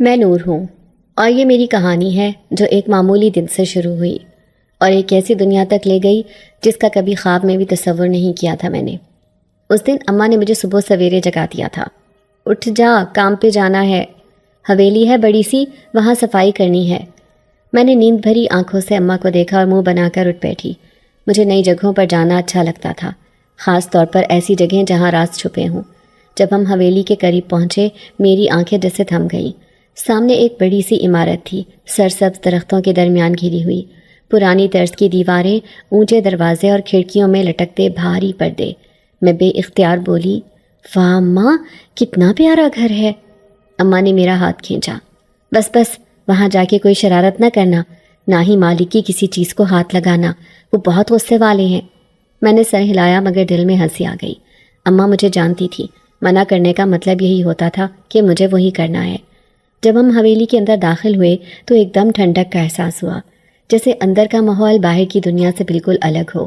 میں نور ہوں اور یہ میری کہانی ہے جو ایک معمولی دن سے شروع ہوئی اور ایک ایسی دنیا تک لے گئی جس کا کبھی خواب میں بھی تصور نہیں کیا تھا میں نے۔ اس دن اماں نے مجھے صبح سویرے جگا دیا تھا۔ اٹھ جا، کام پہ جانا ہے، حویلی ہے بڑی سی، وہاں صفائی کرنی ہے۔ میں نے نیند بھری آنکھوں سے اماں کو دیکھا اور منہ بنا کر اٹھ بیٹھی۔ مجھے نئی جگہوں پر جانا اچھا لگتا تھا، خاص طور پر ایسی جگہیں جہاں راز چھپے ہوں۔ جب ہم حویلی کے قریب پہنچے میری آنکھیں جیسے تھم گئیں۔ سامنے ایک بڑی سی عمارت تھی، سرسبز درختوں کے درمیان گھری ہوئی، پرانی طرز کی دیواریں، اونچے دروازے اور کھڑکیوں میں لٹکتے بھاری پردے۔ میں بے اختیار بولی، واہ اماں، کتنا پیارا گھر ہے۔ اماں نے میرا ہاتھ کھینچا۔ بس بس، وہاں جا کے کوئی شرارت نہ کرنا، نہ ہی مالک کی کسی چیز کو ہاتھ لگانا، وہ بہت غصے والے ہیں۔ میں نے سر ہلایا مگر دل میں ہنسی آ گئی۔ اماں مجھے جانتی تھی، منع کرنے کا مطلب یہی ہوتا تھا کہ مجھے وہی کرنا ہے۔ جب ہم حویلی کے اندر داخل ہوئے تو ایک دم ٹھنڈک کا احساس ہوا، جیسے اندر کا ماحول باہر کی دنیا سے بالکل الگ ہو۔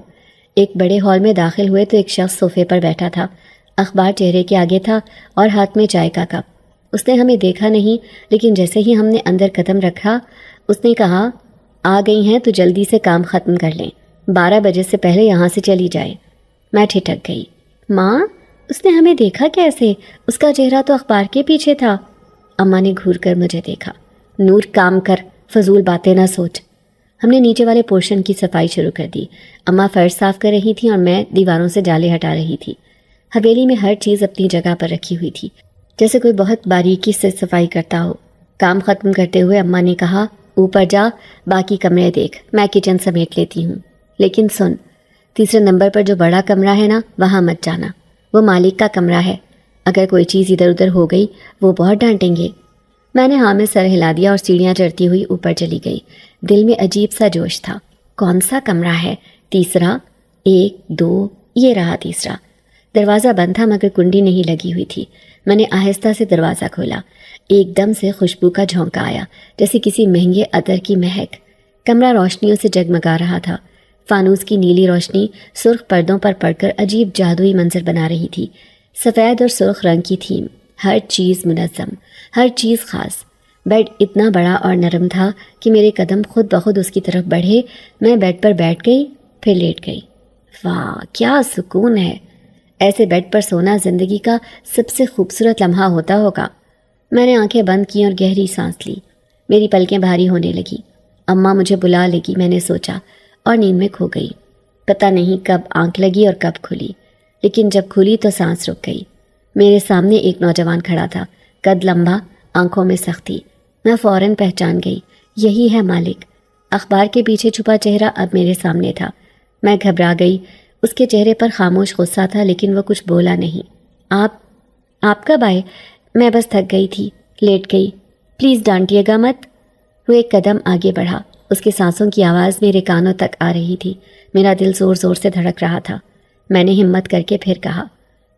ایک بڑے ہال میں داخل ہوئے تو ایک شخص صوفے پر بیٹھا تھا، اخبار چہرے کے آگے تھا اور ہاتھ میں چائے کا کپ۔ اس نے ہمیں دیکھا نہیں، لیکن جیسے ہی ہم نے اندر قدم رکھا اس نے کہا، آ گئی ہیں تو جلدی سے کام ختم کر لیں، 12 بجے سے پہلے یہاں سے چلی جائے۔ میں ٹھٹک گئی۔ ماں، اس نے ہمیں دیکھا کیسے؟ اس کا چہرہ تو اخبار کے پیچھے تھا۔ اماں نے گھور کر مجھے دیکھا۔ نور، کام کر، فضول باتیں نہ سوچ۔ ہم نے نیچے والے پورشن کی صفائی شروع کر دی۔ اماں فرش صاف کر رہی تھیں اور میں دیواروں سے جالے ہٹا رہی تھی۔ حویلی میں ہر چیز اپنی جگہ پر رکھی ہوئی تھی، جیسے کوئی بہت باریکی سے صفائی کرتا ہو۔ کام ختم کرتے ہوئے اماں نے کہا، اوپر جا، باقی کمرے دیکھ، میں کچن سمیٹ لیتی ہوں۔ لیکن سن، 3 نمبر پر جو بڑا کمرہ ہے نا، وہاں مت جانا، وہ مالک کا کمرہ ہے، اگر کوئی چیز ادھر ادھر ہو گئی وہ بہت ڈانٹیں گے۔ میں نے ہاں میں سر ہلا دیا اور سیڑھیاں چڑھتی ہوئی اوپر چلی گئی۔ دل میں عجیب سا جوش تھا۔ کون سا کمرہ ہے؟ 3، 1، 2، یہ رہا 3۔ دروازہ بند تھا مگر کنڈی نہیں لگی ہوئی تھی۔ میں نے آہستہ سے دروازہ کھولا۔ ایک دم سے خوشبو کا جھونکا آیا، جیسے کسی مہنگے عطر کی مہک۔ کمرہ روشنیوں سے جگمگا رہا تھا۔ فانوس کی نیلی روشنی سرخ پردوں پر پڑ کر عجیب جادوئی منظر بنا رہی تھی۔ سفید اور سرخ رنگ کی تھیم، ہر چیز منظم، ہر چیز خاص۔ بیڈ اتنا بڑا اور نرم تھا کہ میرے قدم خود بخود اس کی طرف بڑھے۔ میں بیڈ پر بیٹھ گئی، پھر لیٹ گئی۔ واہ، کیا سکون ہے! ایسے بیڈ پر سونا زندگی کا سب سے خوبصورت لمحہ ہوتا ہوگا۔ میں نے آنکھیں بند کیں اور گہری سانس لی۔ میری پلکیں بھاری ہونے لگیں۔ اماں مجھے بلا لے گی میں نے سوچا، اور نیند میں کھو گئی۔ پتہ نہیں کب آنکھ لگی اور کب کھلی، لیکن جب کھلی تو سانس رک گئی۔ میرے سامنے ایک نوجوان کھڑا تھا، قد لمبا، آنکھوں میں سختی۔ میں فوراً پہچان گئی، یہی ہے مالک۔ اخبار کے پیچھے چھپا چہرہ اب میرے سامنے تھا۔ میں گھبرا گئی۔ اس کے چہرے پر خاموش غصہ تھا، لیکن وہ کچھ بولا نہیں۔ آپ کب آئے؟ میں بس تھک گئی تھی، لیٹ گئی، پلیز ڈانٹیے گا مت۔ وہ ایک قدم آگے بڑھا۔ اس کے سانسوں کی آواز میرے کانوں تک آ رہی تھی۔ میرا دل زور زور سے دھڑک رہا تھا۔ میں نے ہمت کر کے پھر کہا،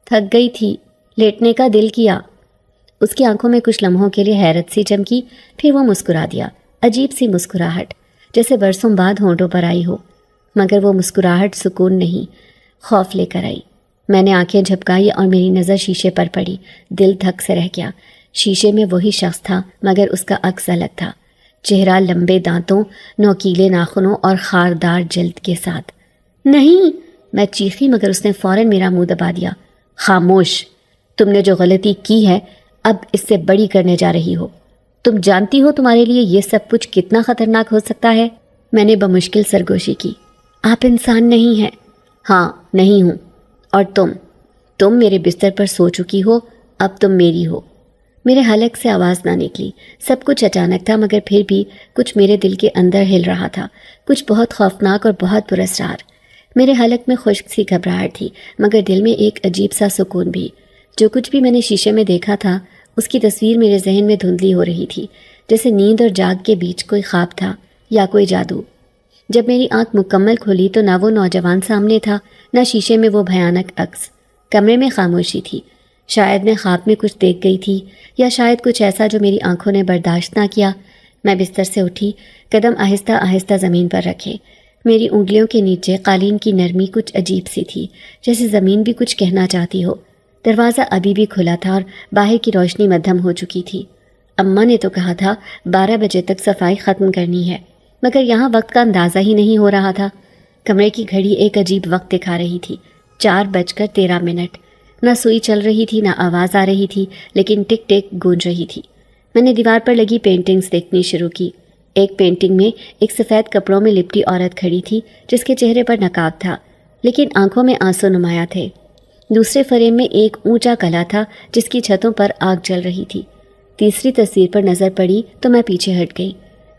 تھک گئی تھی، لیٹنے کا دل کیا۔ اس کی آنکھوں میں کچھ لمحوں کے لیے حیرت سی چمکی، پھر وہ مسکرا دیا، عجیب سی مسکراہٹ، جیسے برسوں بعد ہونٹوں پر آئی ہو۔ مگر وہ مسکراہٹ سکون نہیں، خوف لے کر آئی۔ میں نے آنکھیں جھپکائی اور میری نظر شیشے پر پڑی۔ دل دھک سے رہ گیا۔ شیشے میں وہی شخص تھا مگر اس کا عکس الگ تھا۔ چہرہ لمبے دانتوں، نوکیلے ناخنوں اور خاردار جلد کے ساتھ۔ نہیں، میں چیخی مگر اس نے فوراً میرا منہ دبا دیا۔ خاموش، تم نے جو غلطی کی ہے اب اس سے بڑی کرنے جا رہی ہو۔ تم جانتی ہو تمہارے لیے یہ سب کچھ کتنا خطرناک ہو سکتا ہے؟ میں نے بمشکل سرگوشی کی۔ آپ انسان نہیں ہیں۔ ہاں، نہیں ہوں۔ اور تم میرے بستر پر سو چکی ہو، اب تم میری ہو۔ میرے حلق سے آواز نہ نکلی۔ سب کچھ اچانک تھا مگر پھر بھی کچھ میرے دل کے اندر ہل رہا تھا، کچھ بہت خوفناک اور بہت پراسرار۔ میرے حلق میں خشک سی گھبراہٹ تھی مگر دل میں ایک عجیب سا سکون بھی۔ جو کچھ بھی میں نے شیشے میں دیکھا تھا اس کی تصویر میرے ذہن میں دھندلی ہو رہی تھی، جیسے نیند اور جاگ کے بیچ کوئی خواب تھا یا کوئی جادو۔ جب میری آنکھ مکمل کھلی تو نہ وہ نوجوان سامنے تھا، نہ شیشے میں وہ بھیانک عکس۔ کمرے میں خاموشی تھی۔ شاید میں خواب میں کچھ دیکھ گئی تھی، یا شاید کچھ ایسا جو میری آنکھوں نے برداشت نہ کیا۔ میں بستر سے اٹھی، قدم آہستہ آہستہ زمین پر رکھے۔ میری انگلیوں کے نیچے قالین کی نرمی کچھ عجیب سی تھی، جیسے زمین بھی کچھ کہنا چاہتی ہو۔ دروازہ ابھی بھی کھلا تھا اور باہر کی روشنی مدھم ہو چکی تھی۔ اماں نے تو کہا تھا 12 بجے تک صفائی ختم کرنی ہے، مگر یہاں وقت کا اندازہ ہی نہیں ہو رہا تھا۔ کمرے کی گھڑی ایک عجیب وقت دکھا رہی تھی، 4:13۔ نہ سوئی چل رہی تھی نہ آواز آ رہی تھی، لیکن ٹک ٹک گونج رہی تھی۔ میں نے دیوار پر لگی پینٹنگز دیکھنی شروع کی۔ ایک پینٹنگ میں ایک سفید کپڑوں میں لپٹی عورت کھڑی تھی جس کے چہرے پر نقاب تھا، لیکن آنکھوں میں آنسو نمایاں تھے۔ دوسرے فریم میں ایک اونچا قلعہ تھا جس کی چھتوں پر آگ جل رہی تھی۔ تیسری تصویر پر نظر پڑی تو میں پیچھے ہٹ گئی۔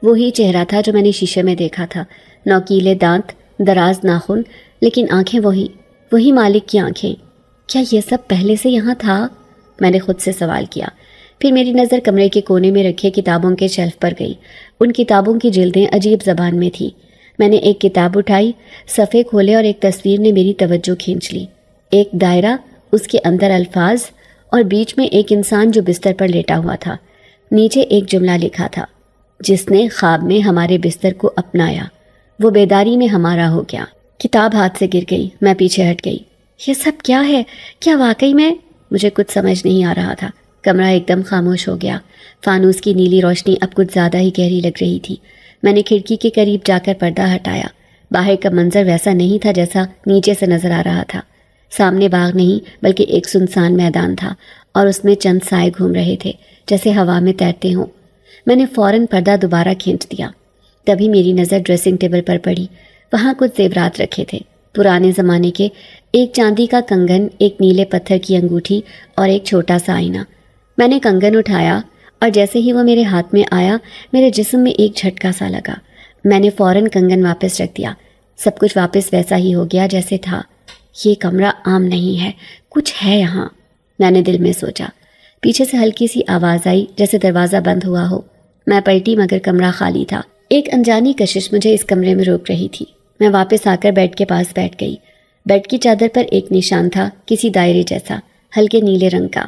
وہی چہرہ تھا جو میں نے شیشے میں دیکھا تھا، نوکیلے دانت، دراز ناخن، لیکن آنکھیں وہی مالک کی آنکھیں۔ کیا یہ سب پہلے سے یہاں تھا؟ میں نے خود سے سوال کیا۔ پھر میری نظر کمرے کے کونے میں رکھے کتابوں کے شیلف پر گئی۔ ان کتابوں کی جلدیں عجیب زبان میں تھیں۔ میں نے ایک کتاب اٹھائی، صفحے کھولے اور ایک تصویر نے میری توجہ کھینچ لی۔ ایک دائرہ، اس کے اندر الفاظ، اور بیچ میں ایک انسان جو بستر پر لیٹا ہوا تھا۔ نیچے ایک جملہ لکھا تھا، جس نے خواب میں ہمارے بستر کو اپنایا، وہ بیداری میں ہمارا ہو گیا۔ کتاب ہاتھ سے گر گئی، میں پیچھے ہٹ گئی۔ یہ سب کیا ہے؟ کیا واقعی میں؟ مجھے کچھ سمجھ نہیں آ رہا تھا۔ کمرہ ایک دم خاموش ہو گیا۔ فانوس کی نیلی روشنی اب کچھ زیادہ ہی گہری لگ رہی تھی۔ میں نے کھڑکی کے قریب جا کر پردہ ہٹایا۔ باہر کا منظر ویسا نہیں تھا جیسا نیچے سے نظر آ رہا تھا۔ سامنے باغ نہیں بلکہ ایک سنسان میدان تھا، اور اس میں چند سائے گھوم رہے تھے جیسے ہوا میں تیرتے ہوں۔ میں نے فوراً پردہ دوبارہ کھینچ دیا۔ تبھی میری نظر ڈریسنگ ٹیبل پر پڑی۔ وہاں کچھ زیورات رکھے تھے، پرانے زمانے کے، ایک چاندی کا کنگن، ایک نیلے پتھر کی انگوٹھی اور ایک چھوٹا سا آئینہ۔ میں نے کنگن اٹھایا اور جیسے ہی وہ میرے ہاتھ میں آیا میرے جسم میں ایک جھٹکا سا لگا۔ میں نے فوراً کنگن واپس رکھ دیا۔ سب کچھ واپس ویسا ہی ہو گیا جیسے تھا۔ یہ کمرہ عام نہیں ہے، کچھ ہے یہاں، میں نے دل میں سوچا۔ پیچھے سے ہلکی سی آواز آئی جیسے دروازہ بند ہوا ہو۔ میں پلٹی مگر کمرہ خالی تھا۔ ایک انجانی کشش مجھے اس کمرے میں روک رہی تھی۔ میں واپس آ کر بیڈ کے پاس بیٹھ گئی۔ بیڈ کی چادر پر ایک نشان تھا، کسی دائرے جیسا، ہلکے نیلے رنگ کا۔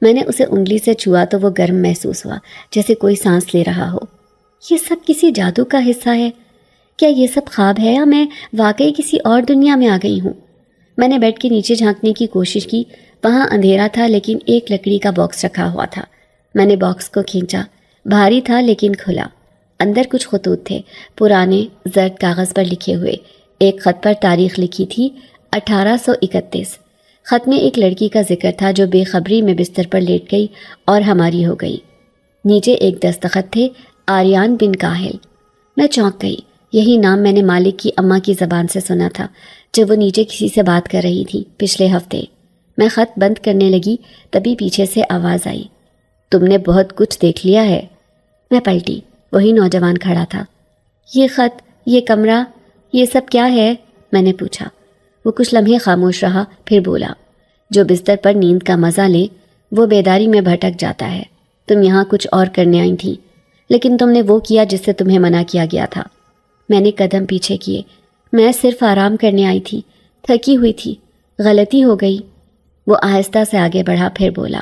میں نے اسے انگلی سے چھوا تو وہ گرم محسوس ہوا، جیسے کوئی سانس لے رہا ہو۔ یہ سب کسی جادو کا حصہ ہے؟ کیا یہ سب خواب ہے یا میں واقعی کسی اور دنیا میں آ گئی ہوں؟ میں نے بیڈ کے نیچے جھانکنے کی کوشش کی۔ وہاں اندھیرا تھا لیکن ایک لکڑی کا باکس رکھا ہوا تھا۔ میں نے باکس کو کھینچا۔ بھاری تھا لیکن کھلا۔ اندر کچھ خطوط تھے، پرانے زرد کاغذ پر لکھے ہوئے۔ ایک خط پر تاریخ لکھی تھی 1831۔ خط میں ایک لڑکی کا ذکر تھا جو بے خبری میں بستر پر لیٹ گئی اور ہماری ہو گئی۔ نیچے ایک دستخط تھے، آریان بن کاہل۔ میں چونک گئی۔ یہی نام میں نے مالک کی اماں کی زبان سے سنا تھا جب وہ نیچے کسی سے بات کر رہی تھی پچھلے ہفتے۔ میں خط بند کرنے لگی، تبھی پیچھے سے آواز آئی، تم نے بہت کچھ دیکھ لیا ہے۔ میں پلٹی، وہی نوجوان کھڑا تھا۔ یہ خط، یہ کمرہ، یہ سب کیا ہے؟ میں نے پوچھا۔ وہ کچھ لمحے خاموش رہا، پھر بولا، جو بستر پر نیند کا مزہ لے وہ بیداری میں بھٹک جاتا ہے۔ تم یہاں کچھ اور کرنے آئی تھی، لیکن تم نے وہ کیا جس سے تمہیں منع کیا گیا تھا۔ میں نے قدم پیچھے کیے۔ میں صرف آرام کرنے آئی تھی، تھکی ہوئی تھی، غلطی ہو گئی۔ وہ آہستہ سے آگے بڑھا، پھر بولا،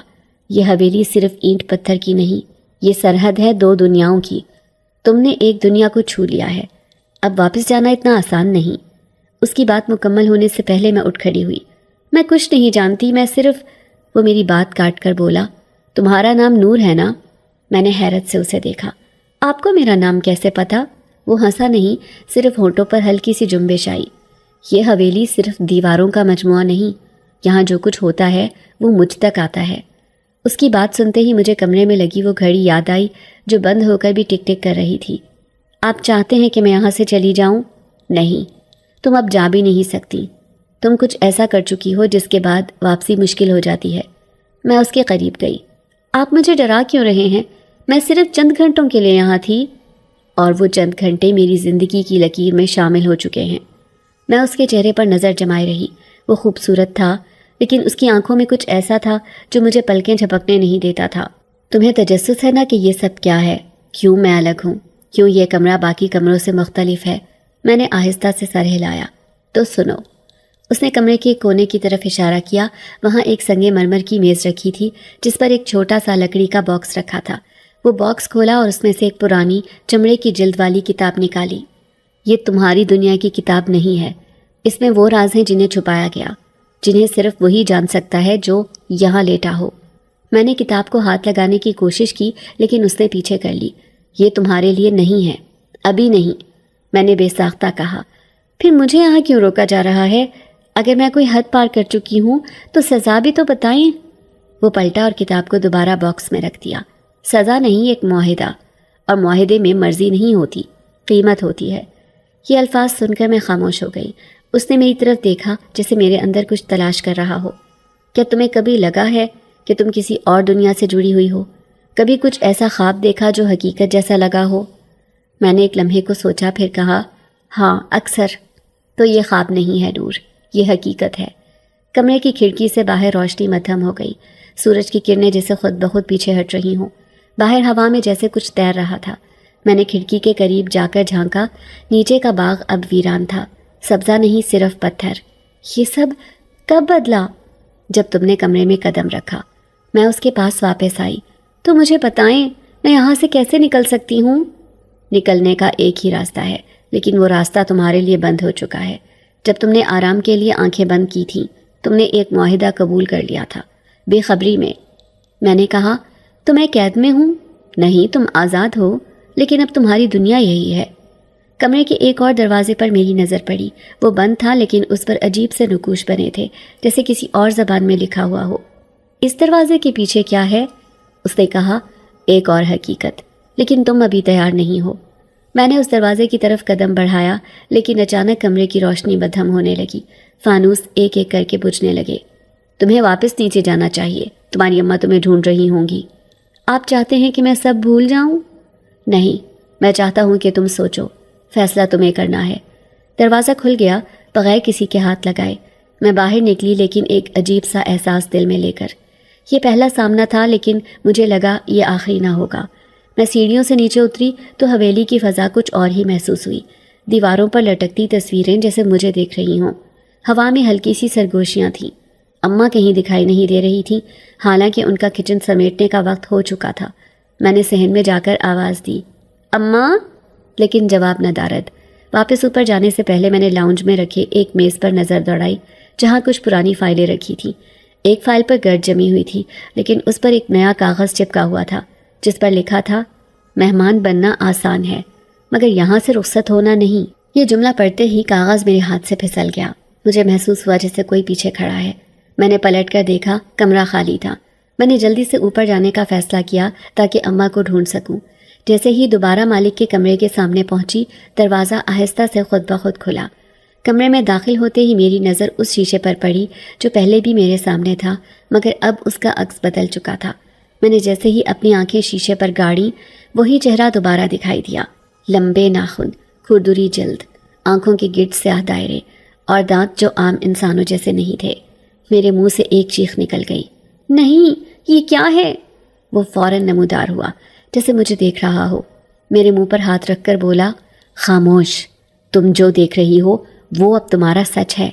یہ حویلی صرف اینٹ پتھر کی نہیں، یہ سرحد ہے 2 دنیاؤں کی۔ تم نے ایک دنیا کو چھو لیا ہے، اب واپس جانا اتنا آسان نہیں۔ اس کی بات مکمل ہونے سے پہلے میں اٹھ کھڑی ہوئی۔ میں کچھ نہیں جانتی، میں صرف… وہ میری بات کاٹ کر بولا، تمہارا نام نور ہے نا؟ میں نے حیرت سے اسے دیکھا۔ آپ کو میرا نام کیسے پتا؟ وہ ہنسا نہیں، صرف ہونٹوں پر ہلکی سی جنبش آئی۔ یہ حویلی صرف دیواروں کا مجموعہ نہیں، یہاں جو کچھ ہوتا ہے وہ مجھ تک آتا ہے۔ اس کی بات سنتے ہی مجھے کمرے میں لگی وہ گھڑی یاد آئی جو بند ہو کر بھی ٹک ٹک کر رہی تھی۔ آپ چاہتے ہیں کہ میں یہاں سے چلی جاؤں؟ نہیں، تم اب جا بھی نہیں سکتی۔ تم کچھ ایسا کر چکی ہو جس کے بعد واپسی مشکل ہو جاتی ہے۔ میں اس کے قریب گئی۔ آپ مجھے ڈرا کیوں رہے ہیں؟ میں صرف چند گھنٹوں کے لیے یہاں تھی، اور وہ چند گھنٹے میری زندگی کی لکیر میں شامل ہو چکے ہیں۔ میں اس کے چہرے پر نظر جمائے رہی۔ وہ خوبصورت تھا، لیکن اس کی آنکھوں میں کچھ ایسا تھا جو مجھے پلکیں جھپکنے نہیں دیتا تھا۔ تمہیں تجسس ہے نا کہ یہ سب کیا ہے؟ کیوں میں الگ ہوں؟ کیوں یہ کمرہ باقی کمروں سے مختلف ہے؟ میں نے آہستہ سے سر ہلایا۔ تو سنو۔ اس نے کمرے کے کونے کی طرف اشارہ کیا۔ وہاں ایک سنگ مرمر کی میز رکھی تھی جس پر ایک چھوٹا سا لکڑی کا باکس رکھا تھا۔ وہ باکس کھولا اور اس میں سے ایک پرانی چمڑے کی جلد والی کتاب نکالی۔ یہ تمہاری دنیا کی کتاب نہیں ہے، اس میں وہ راز ہیں جنہیں چھپایا گیا، جنہیں صرف وہی جان سکتا ہے جو یہاں لیٹا ہو۔ میں نے کتاب کو ہاتھ لگانے کی کوشش کی لیکن اس نے پیچھے کر لی۔ یہ تمہارے لیے نہیں ہے، ابھی نہیں، میں نے بے ساختہ کہا۔ پھر مجھے یہاں کیوں روکا جا رہا ہے؟ اگر میں کوئی حد پار کر چکی ہوں تو سزا بھی تو بتائیں۔ وہ پلٹا اور کتاب کو دوبارہ باکس میں رکھ دیا۔ سزا نہیں، ایک معاہدہ، اور معاہدے میں مرضی نہیں ہوتی، قیمت ہوتی ہے۔ یہ الفاظ سن کر میں خاموش ہو گئی۔ اس نے میری طرف دیکھا جیسے میرے اندر کچھ تلاش کر رہا ہو۔ کیا تمہیں کبھی لگا ہے کہ تم کسی اور دنیا سے جڑی ہوئی ہو؟ کبھی کچھ ایسا خواب دیکھا جو حقیقت جیسا لگا ہو؟ میں نے ایک لمحے کو سوچا، پھر کہا، ہاں اکثر۔ تو یہ خواب نہیں ہے نور، یہ حقیقت ہے۔ کمرے کی کھڑکی سے باہر روشنی مدھم ہو گئی، سورج کی کرنیں جیسے خود بخود پیچھے ہٹ رہی ہوں۔ باہر ہوا میں جیسے کچھ تیر رہا تھا۔ میں نے کھڑکی کے قریب جا کر جھانکا۔ نیچے کا باغ اب ویران تھا، سبزہ نہیں، صرف پتھر۔ یہ سب کب بدلا؟ جب تم نے کمرے میں قدم رکھا۔ میں اس کے پاس واپس آئی۔ تو مجھے بتائیں، میں یہاں سے کیسے نکل سکتی ہوں؟ نکلنے کا ایک ہی راستہ ہے، لیکن وہ راستہ تمہارے لیے بند ہو چکا ہے۔ جب تم نے آرام کے لیے آنکھیں بند کی تھیں، تم نے ایک معاہدہ قبول کر لیا تھا، بے خبری میں۔ میں نے کہا، تو میں قید میں ہوں؟ نہیں، تم آزاد ہو، لیکن اب تمہاری دنیا یہی ہے۔ کمرے کے ایک اور دروازے پر میری نظر پڑی۔ وہ بند تھا لیکن اس پر عجیب سے نقوش بنے تھے، جیسے کسی اور زبان میں لکھا ہوا ہو۔ اس دروازے کے پیچھے کیا ہے؟ اس نے کہا، ایک اور حقیقت، لیکن تم ابھی تیار نہیں ہو۔ میں نے اس دروازے کی طرف قدم بڑھایا، لیکن اچانک کمرے کی روشنی بدھم ہونے لگی۔ فانوس ایک ایک کر کے بجھنے لگے۔ تمہیں واپس نیچے جانا چاہیے، تمہاری اماں تمہیں ڈھونڈ رہی ہوں گی۔ آپ چاہتے ہیں کہ میں سب بھول جاؤں؟ نہیں، میں چاہتا ہوں کہ تم سوچو، فیصلہ تمہیں کرنا ہے۔ دروازہ کھل گیا بغیر کسی کے ہاتھ لگائے۔ میں باہر نکلی، لیکن ایک عجیب سا احساس دل میں لے کر۔ یہ پہلا سامنا تھا، لیکن مجھے لگا یہ آخری نہ ہوگا۔ میں سیڑھیوں سے نیچے اتری تو حویلی کی فضا کچھ اور ہی محسوس ہوئی۔ دیواروں پر لٹکتی تصویریں جیسے مجھے دیکھ رہی ہوں۔ ہوا میں ہلکی سی سرگوشیاں تھیں۔ اماں کہیں دکھائی نہیں دے رہی تھیں، حالانکہ ان کا کچن سمیٹنے کا وقت ہو چکا تھا۔ میں نے صحن میں جا کر آواز دی، اماں، لیکن جواب نہ دارد۔ واپس اوپر جانے سے پہلے میں نے لاؤنج میں رکھے ایک میز پر نظر دوڑائی، جہاں کچھ پرانی فائلیں رکھی تھیں۔ ایک فائل پر گرد جمی ہوئی تھی، لیکن اس پر ایک نیا کاغذ چپکا ہوا تھا، جس پر لکھا تھا، مہمان بننا آسان ہے مگر یہاں سے رخصت ہونا نہیں۔ یہ جملہ پڑھتے ہی کاغذ میرے ہاتھ سے پھسل گیا۔ مجھے محسوس ہوا جیسے کوئی پیچھے کھڑا ہے۔ میں نے پلٹ کر دیکھا، کمرہ خالی تھا۔ میں نے جلدی سے اوپر جانے کا فیصلہ کیا تاکہ اماں کو ڈھونڈ سکوں۔ جیسے ہی دوبارہ مالک کے کمرے کے سامنے پہنچی، دروازہ آہستہ سے خود بخود کھلا۔ کمرے میں داخل ہوتے ہی میری نظر اس شیشے پر پڑی جو پہلے بھی میرے سامنے تھا، مگر اب اس کا عکس بدل چکا تھا۔ میں نے جیسے ہی اپنی آنکھیں شیشے پر گاڑی، وہی چہرہ دوبارہ دکھائی دیا۔ لمبے ناخن، کھردری جلد، آنکھوں کے گرد سیاہ دائرے، اور دانت جو عام انسانوں جیسے نہیں تھے۔ میرے منہ سے ایک چیخ نکل گئی، نہیں، یہ کیا ہے؟ وہ فوراً نمودار ہوا، جیسے مجھے دیکھ رہا ہو۔ میرے منہ پر ہاتھ رکھ کر بولا، خاموش، تم جو دیکھ رہی ہو وہ اب تمہارا سچ ہے۔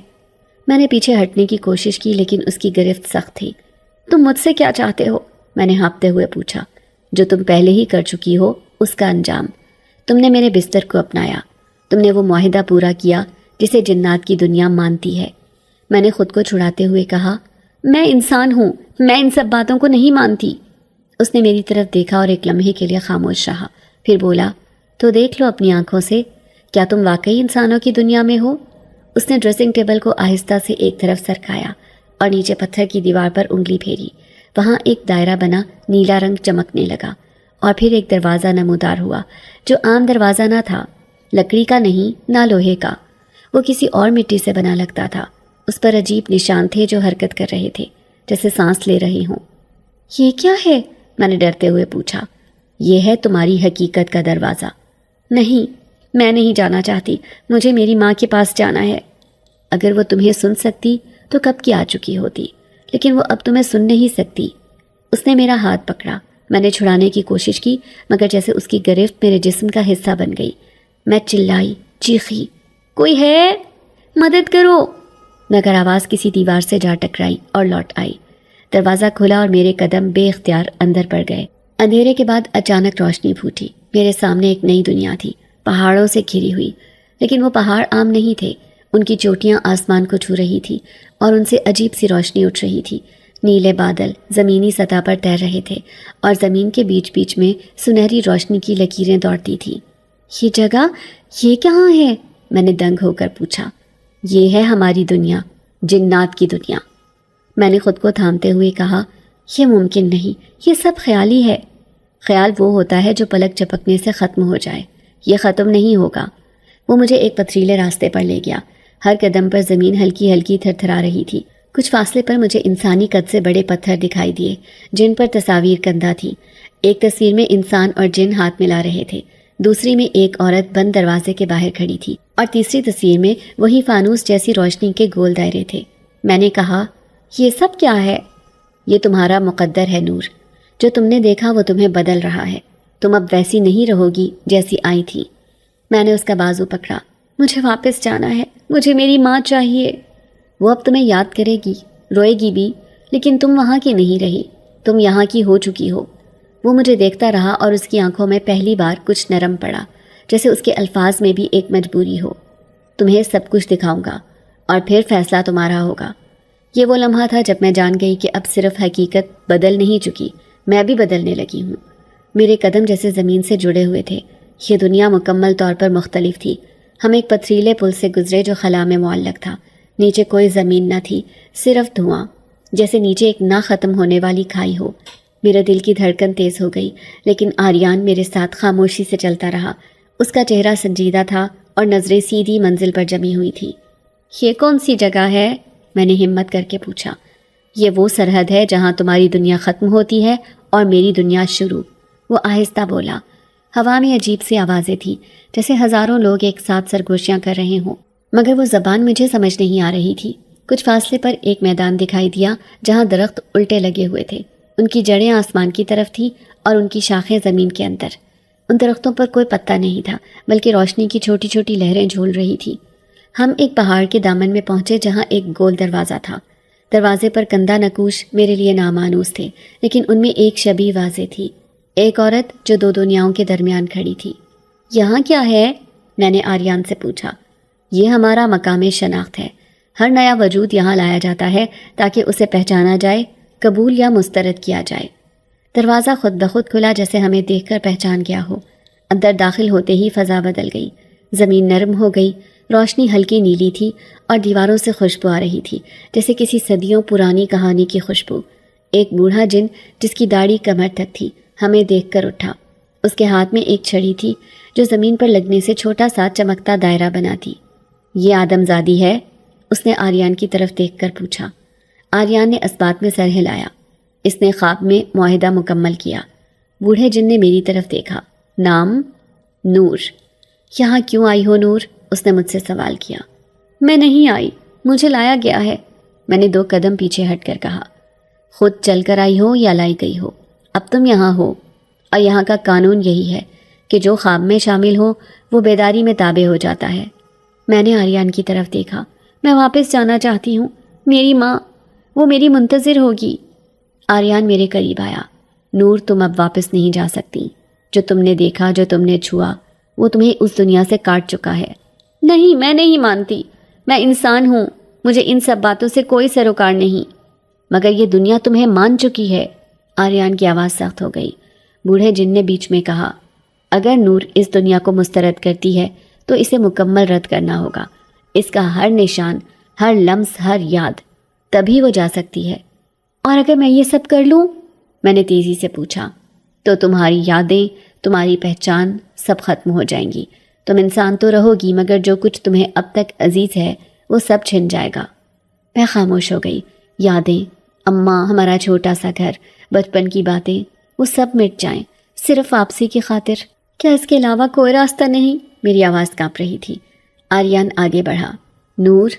میں نے پیچھے ہٹنے کی کوشش کی، لیکن اس کی گرفت سخت تھی۔ تم مجھ سے کیا چاہتے ہو؟ میں نے ہانپتے ہوئے پوچھا۔ جو تم پہلے ہی کر چکی ہو، اس کا انجام۔ تم نے میرے بستر کو اپنایا، تم نے وہ معاہدہ پورا کیا جسے جنات کی دنیا مانتی ہے۔ میں نے خود کو چھڑاتے ہوئے کہا، میں انسان ہوں، میں ان سب باتوں کو نہیں مانتی۔ اس نے میری طرف دیکھا اور ایک لمحے کے لیے خاموش رہا، پھر بولا، تو دیکھ لو اپنی آنکھوں سے، کیا تم واقعی انسانوں کی دنیا میں ہو؟ اس نے ڈریسنگ ٹیبل کو آہستہ سے ایک طرف سرکایا اور نیچے پتھر کی دیوار پر انگلی پھیری۔ وہاں ایک دائرہ بنا، نیلا رنگ چمکنے لگا، اور پھر ایک دروازہ نمودار ہوا جو عام دروازہ نہ تھا، لکڑی کا نہیں، نہ لوہے کا۔ وہ کسی اور مٹی سے بنا لگتا تھا۔ اس پر عجیب نشان تھے جو حرکت کر رہے تھے، جیسے سانس لے رہے ہوں۔ یہ کیا ہے؟ میں نے ڈرتے ہوئے پوچھا۔ یہ ہے تمہاری حقیقت کا دروازہ۔ نہیں، میں نہیں جانا چاہتی، مجھے میری ماں کے پاس جانا ہے۔ اگر وہ تمہیں سن سکتی تو کب کی آ چکی ہوتی، لیکن وہ اب تمہیں سن نہیں سکتی۔ اس نے میرا ہاتھ پکڑا۔ میں نے چھڑانے کی کوشش کی، مگر جیسے اس کی گرفت میرے جسم کا حصہ بن گئی۔ میں چلائی، چیخی، کوئی ہے؟ مدد کرو! مگر آواز کسی دیوار سے جا ٹکرائی اور لوٹ آئی۔ دروازہ کھلا اور میرے قدم بے اختیار اندر پڑ گئے۔ اندھیرے کے بعد اچانک روشنی پھوٹی۔ میرے سامنے ایک نئی دنیا تھی، پہاڑوں سے گھری ہوئی، لیکن وہ پہاڑ عام نہیں تھے۔ ان کی چوٹیاں آسمان کو چھو رہی تھی اور ان سے عجیب سی روشنی اٹھ رہی تھی، نیلے بادل زمینی سطح پر تیر رہے تھے اور زمین کے بیچ بیچ میں سنہری روشنی کی لکیریں دوڑتی تھیں۔ یہ جگہ، یہ کہاں ہے؟ میں نے دنگ ہو کر پوچھا۔ یہ ہے ہماری دنیا، جنات کی دنیا۔ میں نے خود کو تھامتے ہوئے کہا، یہ ممکن نہیں، یہ سب خیالی ہے۔ خیال وہ ہوتا ہے جو پلک جھپکنے سے ختم ہو جائے، یہ ختم نہیں ہوگا۔ وہ مجھے ایک پتھریلے راستے پر لے گیا۔ ہر قدم پر زمین ہلکی ہلکی تھر تھرا رہی تھی۔ کچھ فاصلے پر مجھے انسانی قد سے بڑے پتھر دکھائی دیے جن پر تصاویر کندہ تھی۔ ایک تصویر میں انسان اور جن ہاتھ ملا رہے تھے، دوسری میں ایک عورت بند دروازے کے باہر کھڑی تھی، اور تیسری تصویر میں وہی فانوس جیسی روشنی کے گول دائرے تھے۔ میں نے کہا، یہ سب کیا ہے؟ یہ تمہارا مقدر ہے نور، جو تم نے دیکھا وہ تمہیں بدل رہا ہے۔ تم اب ویسی نہیں رہو گی جیسی آئی تھی۔ میں نے اس کا بازو پکڑا۔ مجھے واپس جانا ہے، مجھے میری ماں چاہیے۔ وہ اب تمہیں یاد کرے گی، روئے گی بھی، لیکن تم وہاں کی نہیں رہی، تم یہاں کی ہو چکی ہو۔ وہ مجھے دیکھتا رہا اور اس کی آنکھوں میں پہلی بار کچھ نرم پڑا، جیسے اس کے الفاظ میں بھی ایک مجبوری ہو۔ تمہیں سب کچھ دکھاؤں گا اور پھر فیصلہ تمہارا ہوگا۔ یہ وہ لمحہ تھا جب میں جان گئی کہ اب صرف حقیقت بدل نہیں چکی، میں بھی بدلنے لگی ہوں۔ میرے قدم جیسے زمین سے جڑے ہوئے تھے۔ یہ دنیا مکمل طور پر مختلف تھی۔ ہم ایک پتھریلے پل سے گزرے جو خلا میں معلق تھا۔ نیچے کوئی زمین نہ تھی، صرف دھواں، جیسے نیچے ایک نہ ختم ہونے والی کھائی ہو۔ میرے دل کی دھڑکن تیز ہو گئی، لیکن آریان میرے ساتھ خاموشی سے چلتا رہا۔ اس کا چہرہ سنجیدہ تھا اور نظریں سیدھی منزل پر جمی ہوئی تھی۔ یہ کون سی جگہ ہے؟ میں نے ہمت کر کے پوچھا۔ یہ وہ سرحد ہے جہاں تمہاری دنیا ختم ہوتی ہے اور میری دنیا شروع، وہ آہستہ بولا۔ ہوا میں عجیب سی آوازیں تھیں، جیسے ہزاروں لوگ ایک ساتھ سرگوشیاں کر رہے ہوں، مگر وہ زبان مجھے سمجھ نہیں آ رہی تھی۔ کچھ فاصلے پر ایک میدان دکھائی دیا جہاں درخت الٹے لگے ہوئے تھے۔ ان کی جڑیں آسمان کی طرف تھیں اور ان کی شاخیں زمین کے اندر۔ ان درختوں پر کوئی پتا نہیں تھا، بلکہ روشنی کی چھوٹی چھوٹی لہریں جھول رہی تھیں۔ ہم ایک پہاڑ کے دامن میں پہنچے جہاں ایک گول دروازہ تھا۔ دروازے پر کندہ نقوش میرے لیے نامانوس تھے، لیکن ان میں ایک شبیہ واضح تھی، ایک عورت جو دو دنیاؤں کے درمیان کھڑی تھی۔ یہاں کیا ہے؟ میں نے آریان سے پوچھا۔ یہ ہمارا مقام شناخت ہے۔ ہر نیا وجود یہاں لایا جاتا ہے تاکہ اسے پہچانا جائے، قبول یا مسترد کیا جائے۔ دروازہ خود بخود کھلا، جیسے ہمیں دیکھ کر پہچان گیا ہو۔ اندر داخل ہوتے ہی فضا بدل گئی۔ زمین نرم ہو گئی، روشنی ہلکی نیلی تھی اور دیواروں سے خوشبو آ رہی تھی، جیسے کسی صدیوں پرانی کہانی کی خوشبو۔ ایک بوڑھا جن جس کی داڑھی کمر تک تھی ہمیں دیکھ کر اٹھا۔ اس کے ہاتھ میں ایک چھڑی تھی جو زمین پر لگنے سے چھوٹا سا چمکتا دائرہ بناتی۔ یہ آدم زادی ہے؟ اس نے آریان کی طرف دیکھ کر پوچھا۔ آریان نے اسبات میں سر ہلایا۔ اس نے خواب میں معاہدہ مکمل کیا۔ بوڑھے جن نے میری طرف دیکھا۔ نام؟ نور۔ یہاں کیوں آئی ہو نور؟ اس نے مجھ سے سوال کیا۔ میں نہیں آئی، مجھے لایا گیا ہے، میں نے 2 قدم پیچھے ہٹ کر کہا۔ خود چل کر آئی ہو یا لائی گئی ہو؟ اب تم یہاں ہو، اور یہاں کا قانون یہی ہے کہ جو خواب میں شامل ہو وہ بیداری میں تابع ہو جاتا ہے۔ میں نے آریان کی طرف دیکھا۔ میں واپس جانا چاہتی ہوں، میری ماں، وہ میری منتظر ہوگی۔ آریان میرے قریب آیا۔ نور، تم اب واپس نہیں جا سکتی۔ جو تم نے دیکھا، جو تم نے چھوا، وہ تمہیں اس دنیا سے کاٹ چکا ہے۔ نہیں، میں نہیں مانتی، میں انسان ہوں، مجھے ان سب باتوں سے کوئی سروکار نہیں۔ مگر یہ دنیا تمہیں مان چکی ہے۔ آریان کی آواز سخت ہو گئی۔ بوڑھے جن نے بیچ میں کہا، اگر نور اس دنیا کو مسترد کرتی ہے تو اسے مکمل رد کرنا ہوگا۔ اس کا ہر نشان، ہر لمس، ہر یاد، تبھی وہ جا سکتی ہے۔ اور اگر میں یہ سب کر لوں؟ میں نے تیزی سے پوچھا۔ تو تمہاری یادیں، تمہاری پہچان سب ختم ہو جائیں گی۔ تم انسان تو رہو گی، مگر جو کچھ تمہیں اب تک عزیز ہے وہ سب چھن جائے گا۔ میں خاموش ہو گئی۔ یادیں، اماں، ہمارا چھوٹا سا گھر، بچپن کی باتیں، وہ سب مٹ جائیں، صرف واپسی کی خاطر۔ کیا اس کے علاوہ کوئی راستہ نہیں؟ میری آواز کانپ رہی تھی۔ آریان آگے بڑھا۔ نور،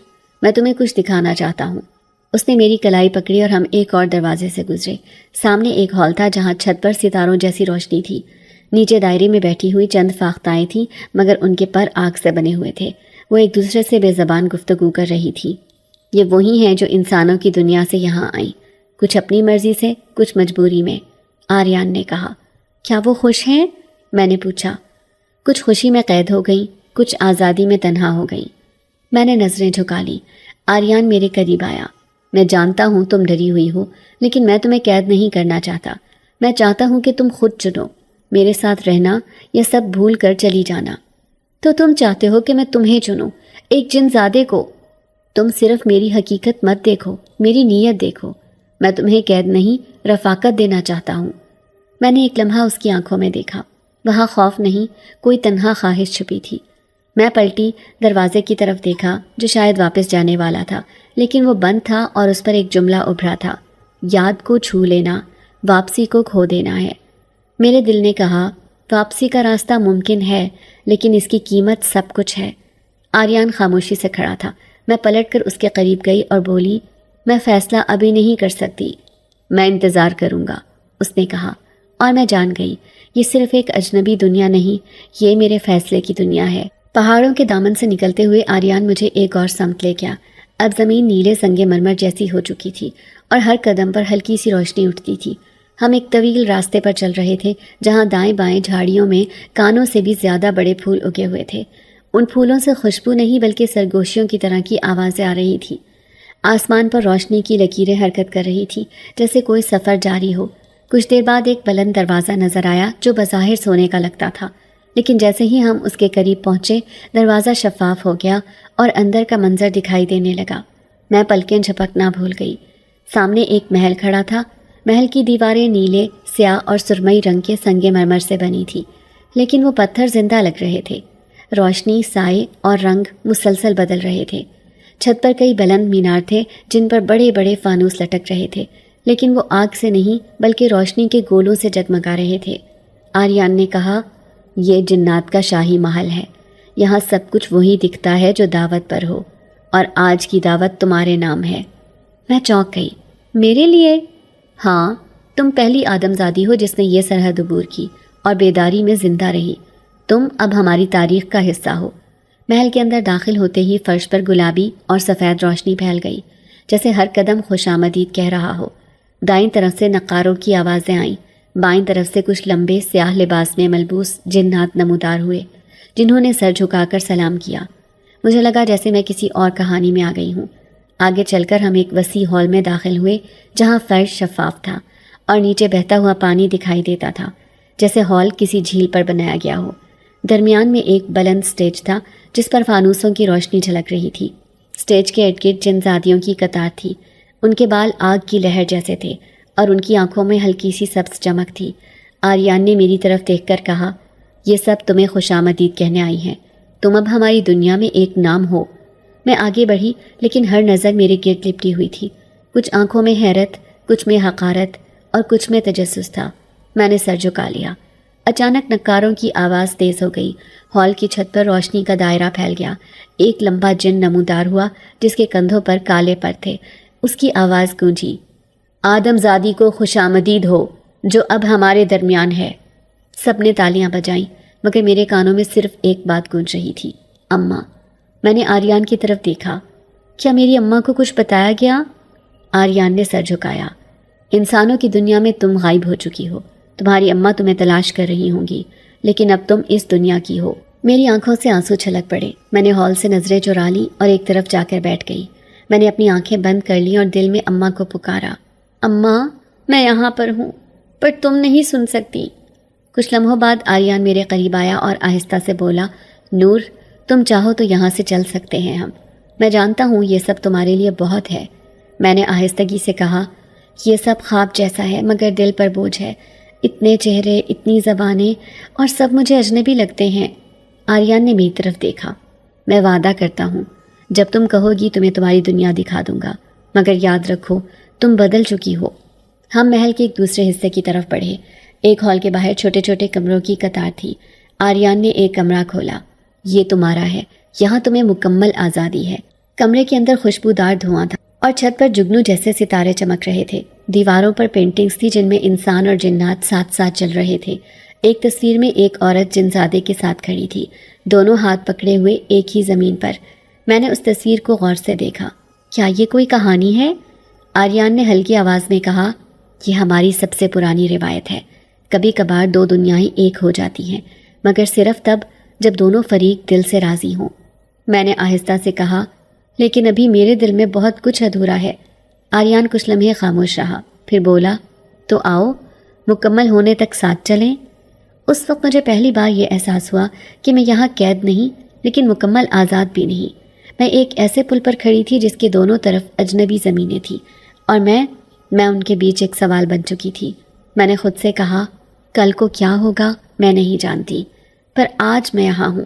میں تمہیں کچھ دکھانا چاہتا ہوں۔ اس نے میری کلائی پکڑی اور ہم ایک اور دروازے سے گزرے۔ سامنے ایک ہال تھا جہاں چھت پر ستاروں جیسی روشنی تھی۔ نیچے دائرے میں بیٹھی ہوئی چند فاختائیں تھیں، مگر ان کے پر آگ سے بنے ہوئے تھے۔ وہ ایک دوسرے سے بے زبان گفتگو کر رہی تھی۔ یہ وہی ہیں جو انسانوں کی دنیا سے یہاں آئیں، کچھ اپنی مرضی سے، کچھ مجبوری میں۔ آریان نے کہا۔ کیا وہ خوش ہیں؟ میں نے پوچھا۔ کچھ خوشی میں قید ہو گئیں، کچھ آزادی میں تنہا ہو گئیں۔ میں نے نظریں جھکا لی۔ آریان میرے قریب آیا۔ میں جانتا ہوں تم ڈری ہوئی ہو، لیکن میں تمہیں قید نہیں کرنا چاہتا۔ میں چاہتا ہوں کہ تم خود چنو، میرے ساتھ رہنا یا سب بھول کر چلی جانا۔ تو تم چاہتے ہو کہ میں تمہیں چنوں، ایک جن زادے کو؟ تم صرف میری حقیقت مت دیکھو، میری نیت دیکھو۔ میں تمہیں قید نہیں، رفاقت دینا چاہتا ہوں۔ میں نے ایک لمحہ اس کی آنکھوں میں دیکھا، وہاں خوف نہیں، کوئی تنہا خواہش چھپی تھی۔ میں پلٹی، دروازے کی طرف دیکھا جو شاید واپس جانے والا تھا، لیکن وہ بند تھا اور اس پر ایک جملہ ابھرا تھا، یاد کو چھو لینا، واپسی کو کھو دینا ہے۔ میرے دل نے کہا، واپسی کا راستہ ممکن ہے، لیکن اس کی قیمت سب کچھ ہے۔ آریان خاموشی سے کھڑا تھا۔ میں پلٹ کر اس کے قریب گئی اور بولی، میں فیصلہ ابھی نہیں کر سکتی۔ میں انتظار کروں گا، اس نے کہا، اور میں جان گئی یہ صرف ایک اجنبی دنیا نہیں، یہ میرے فیصلے کی دنیا ہے۔ پہاڑوں کے دامن سے نکلتے ہوئے آریان مجھے ایک اور سمت لے گیا۔ اب زمین نیلے سنگ مرمر جیسی ہو چکی تھی اور ہر قدم پر ہلکی سی روشنی اٹھتی تھی۔ ہم ایک طویل راستے پر چل رہے تھے جہاں دائیں بائیں جھاڑیوں میں کانوں سے بھی زیادہ بڑے پھول اگے ہوئے تھے۔ ان پھولوں سے خوشبو نہیں بلکہ سرگوشیوں کی طرح کی آوازیں آ رہی تھیں۔ آسمان پر روشنی کی لکیریں حرکت کر رہی تھیں جیسے کوئی سفر جاری ہو۔ کچھ دیر بعد ایک بلند دروازہ نظر آیا جو بظاہر سونے کا لگتا تھا، لیکن جیسے ہی ہم اس کے قریب پہنچے دروازہ شفاف ہو گیا اور اندر کا منظر دکھائی دینے لگا۔ میں پلکیں جھپکنا بھول گئی۔ سامنے ایک محل کھڑا تھا۔ محل کی دیواریں نیلے، سیاہ اور سرمئی رنگ کے سنگ مرمر سے بنی تھی، لیکن وہ پتھر زندہ لگ رہے تھے۔ روشنی، سائے اور رنگ مسلسل بدل رہے تھے۔ چھت پر کئی بلند مینار تھے جن پر بڑے بڑے فانوس لٹک رہے تھے، لیکن وہ آگ سے نہیں بلکہ روشنی کے گولوں سے جگمگا رہے تھے۔ آریان نے کہا، یہ جنات کا شاہی محل ہے، یہاں سب کچھ وہی دکھتا ہے جو دعوت پر ہو، اور آج کی دعوت تمہارے نام ہے۔ میں چونک گئی۔ میرے لیے؟ ہاں، تم پہلی آدم زادی ہو جس نے یہ سرحد عبور کی اور بیداری میں زندہ رہی۔ تم اب ہماری تاریخ کا حصہ ہو۔ محل کے اندر داخل ہوتے ہی فرش پر گلابی اور سفید روشنی پھیل گئی، جیسے ہر قدم خوش آمدید کہہ رہا ہو۔ دائیں طرف سے نقاروں کی آوازیں آئیں، بائیں طرف سے کچھ لمبے سیاہ لباس میں ملبوس جنات نمودار ہوئے جنہوں نے سر جھکا کر سلام کیا۔ مجھے لگا جیسے میں کسی اور کہانی میں آ گئی ہوں۔ آگے چل کر ہم ایک وسیع ہال میں داخل ہوئے جہاں فرش شفاف تھا اور نیچے بہتا ہوا پانی دکھائی دیتا تھا، جیسے ہال کسی جھیل پر بنایا گیا ہو۔ درمیان میں ایک بلند سٹیج تھا جس پر فانوسوں کی روشنی جھلک رہی تھی۔ سٹیج کے ارد گرد جن زادیوں کی قطار تھی، ان کے بال آگ کی لہر جیسے تھے اور ان کی آنکھوں میں ہلکی سی سبز چمک تھی۔ آریان نے میری طرف دیکھ کر کہا، یہ سب تمہیں خوش آمدید کہنے آئی ہیں، تم اب ہماری دنیا میں ایک نام ہو۔ میں آگے بڑھی لیکن ہر نظر میرے گرد لپٹی ہوئی تھی، کچھ آنکھوں میں حیرت، کچھ میں حقارت اور کچھ میں تجسس تھا۔ میں نے سر جھکا لیا۔ اچانک نکاروں کی آواز تیز ہو گئی، ہال کی چھت پر روشنی کا دائرہ پھیل گیا۔ ایک لمبا جن نمودار ہوا جس کے کندھوں پر کالے پر تھے۔ اس کی آواز گونجی، آدم زادی کو خوش آمدید ہو جو اب ہمارے درمیان ہے۔ سب نے تالیاں بجائیں مگر میرے کانوں میں صرف ایک بات گونج رہی تھی، اماں۔ میں نے آریان کی طرف دیکھا، کیا میری اماں کو کچھ بتایا گیا؟ آریان نے سر جھکایا، انسانوں کی دنیا میں تم غائب ہو چکی ہو، تمہاری اماں تمہیں تلاش کر رہی ہوں گی، لیکن اب تم اس دنیا کی ہو۔ میری آنکھوں سے آنسو چھلک پڑے۔ میں نے ہال سے نظریں چرا لی اور ایک طرف جا کر بیٹھ گئی۔ میں نے اپنی آنکھیں بند کر لیں اور دل میں اماں کو پکارا، اماں میں یہاں پر ہوں پر تم نہیں سن سکتی۔ کچھ لمحوں بعد آریان میرے قریب آیا اور آہستہ سے بولا، نور تم چاہو تو یہاں سے چل سکتے ہیں ہم، میں جانتا ہوں یہ سب تمہارے لیے بہت ہے۔ میں نے آہستگی سے کہا، یہ سب خواب جیسا ہے مگر دل پر بوجھ ہے، اتنے چہرے، اتنی زبانیں اور سب مجھے اجنبی لگتے ہیں۔ آریان نے میری طرف دیکھا، میں وعدہ کرتا ہوں جب تم کہو گی تمہیں تمہاری دنیا دکھا دوں گا، مگر یاد رکھو تم بدل چکی ہو۔ ہم محل کے ایک دوسرے حصے کی طرف بڑھے۔ ایک ہال کے باہر چھوٹے چھوٹے کمروں کی قطار تھی۔ آریان نے ایک کمرہ کھولا، یہ تمہارا ہے، یہاں تمہیں مکمل آزادی ہے۔ کمرے کے اندر خوشبودار دھواں تھا اور چھت پر جگنو جیسے ستارے چمک رہے تھے۔ دیواروں پر پینٹنگز تھی جن میں انسان اور جنات ساتھ ساتھ چل رہے تھے۔ ایک تصویر میں ایک عورت جنزادے کے ساتھ کھڑی تھی، دونوں ہاتھ پکڑے ہوئے ایک ہی زمین پر۔ میں نے اس تصویر کو غور سے دیکھا۔ کیا یہ کوئی کہانی ہے؟ آریان نے ہلکی آواز میں کہا، یہ ہماری سب سے پرانی روایت ہے۔ کبھی کبھار دو دنیایں ایک ہو جاتی ہیں مگر صرف تب جب دونوں فریق دل سے راضی ہوں۔ میں نے آہستہ سے کہا، لیکن ابھی میرے دل میں بہت کچھ ادھورا ہے۔ آریان کچھ لمحے خاموش رہا، پھر بولا، تو آؤ مکمل ہونے تک ساتھ چلیں۔ اس وقت مجھے پہلی بار یہ احساس ہوا کہ میں یہاں قید نہیں لیکن مکمل آزاد بھی نہیں۔ میں ایک ایسے پل پر کھڑی تھی جس کے دونوں طرف اجنبی زمینیں تھیں، اور میں ان کے بیچ ایک سوال بن چکی تھی۔ میں نے خود سے کہا، کل کو کیا ہوگا میں نہیں جانتی، پر آج میں یہاں ہوں۔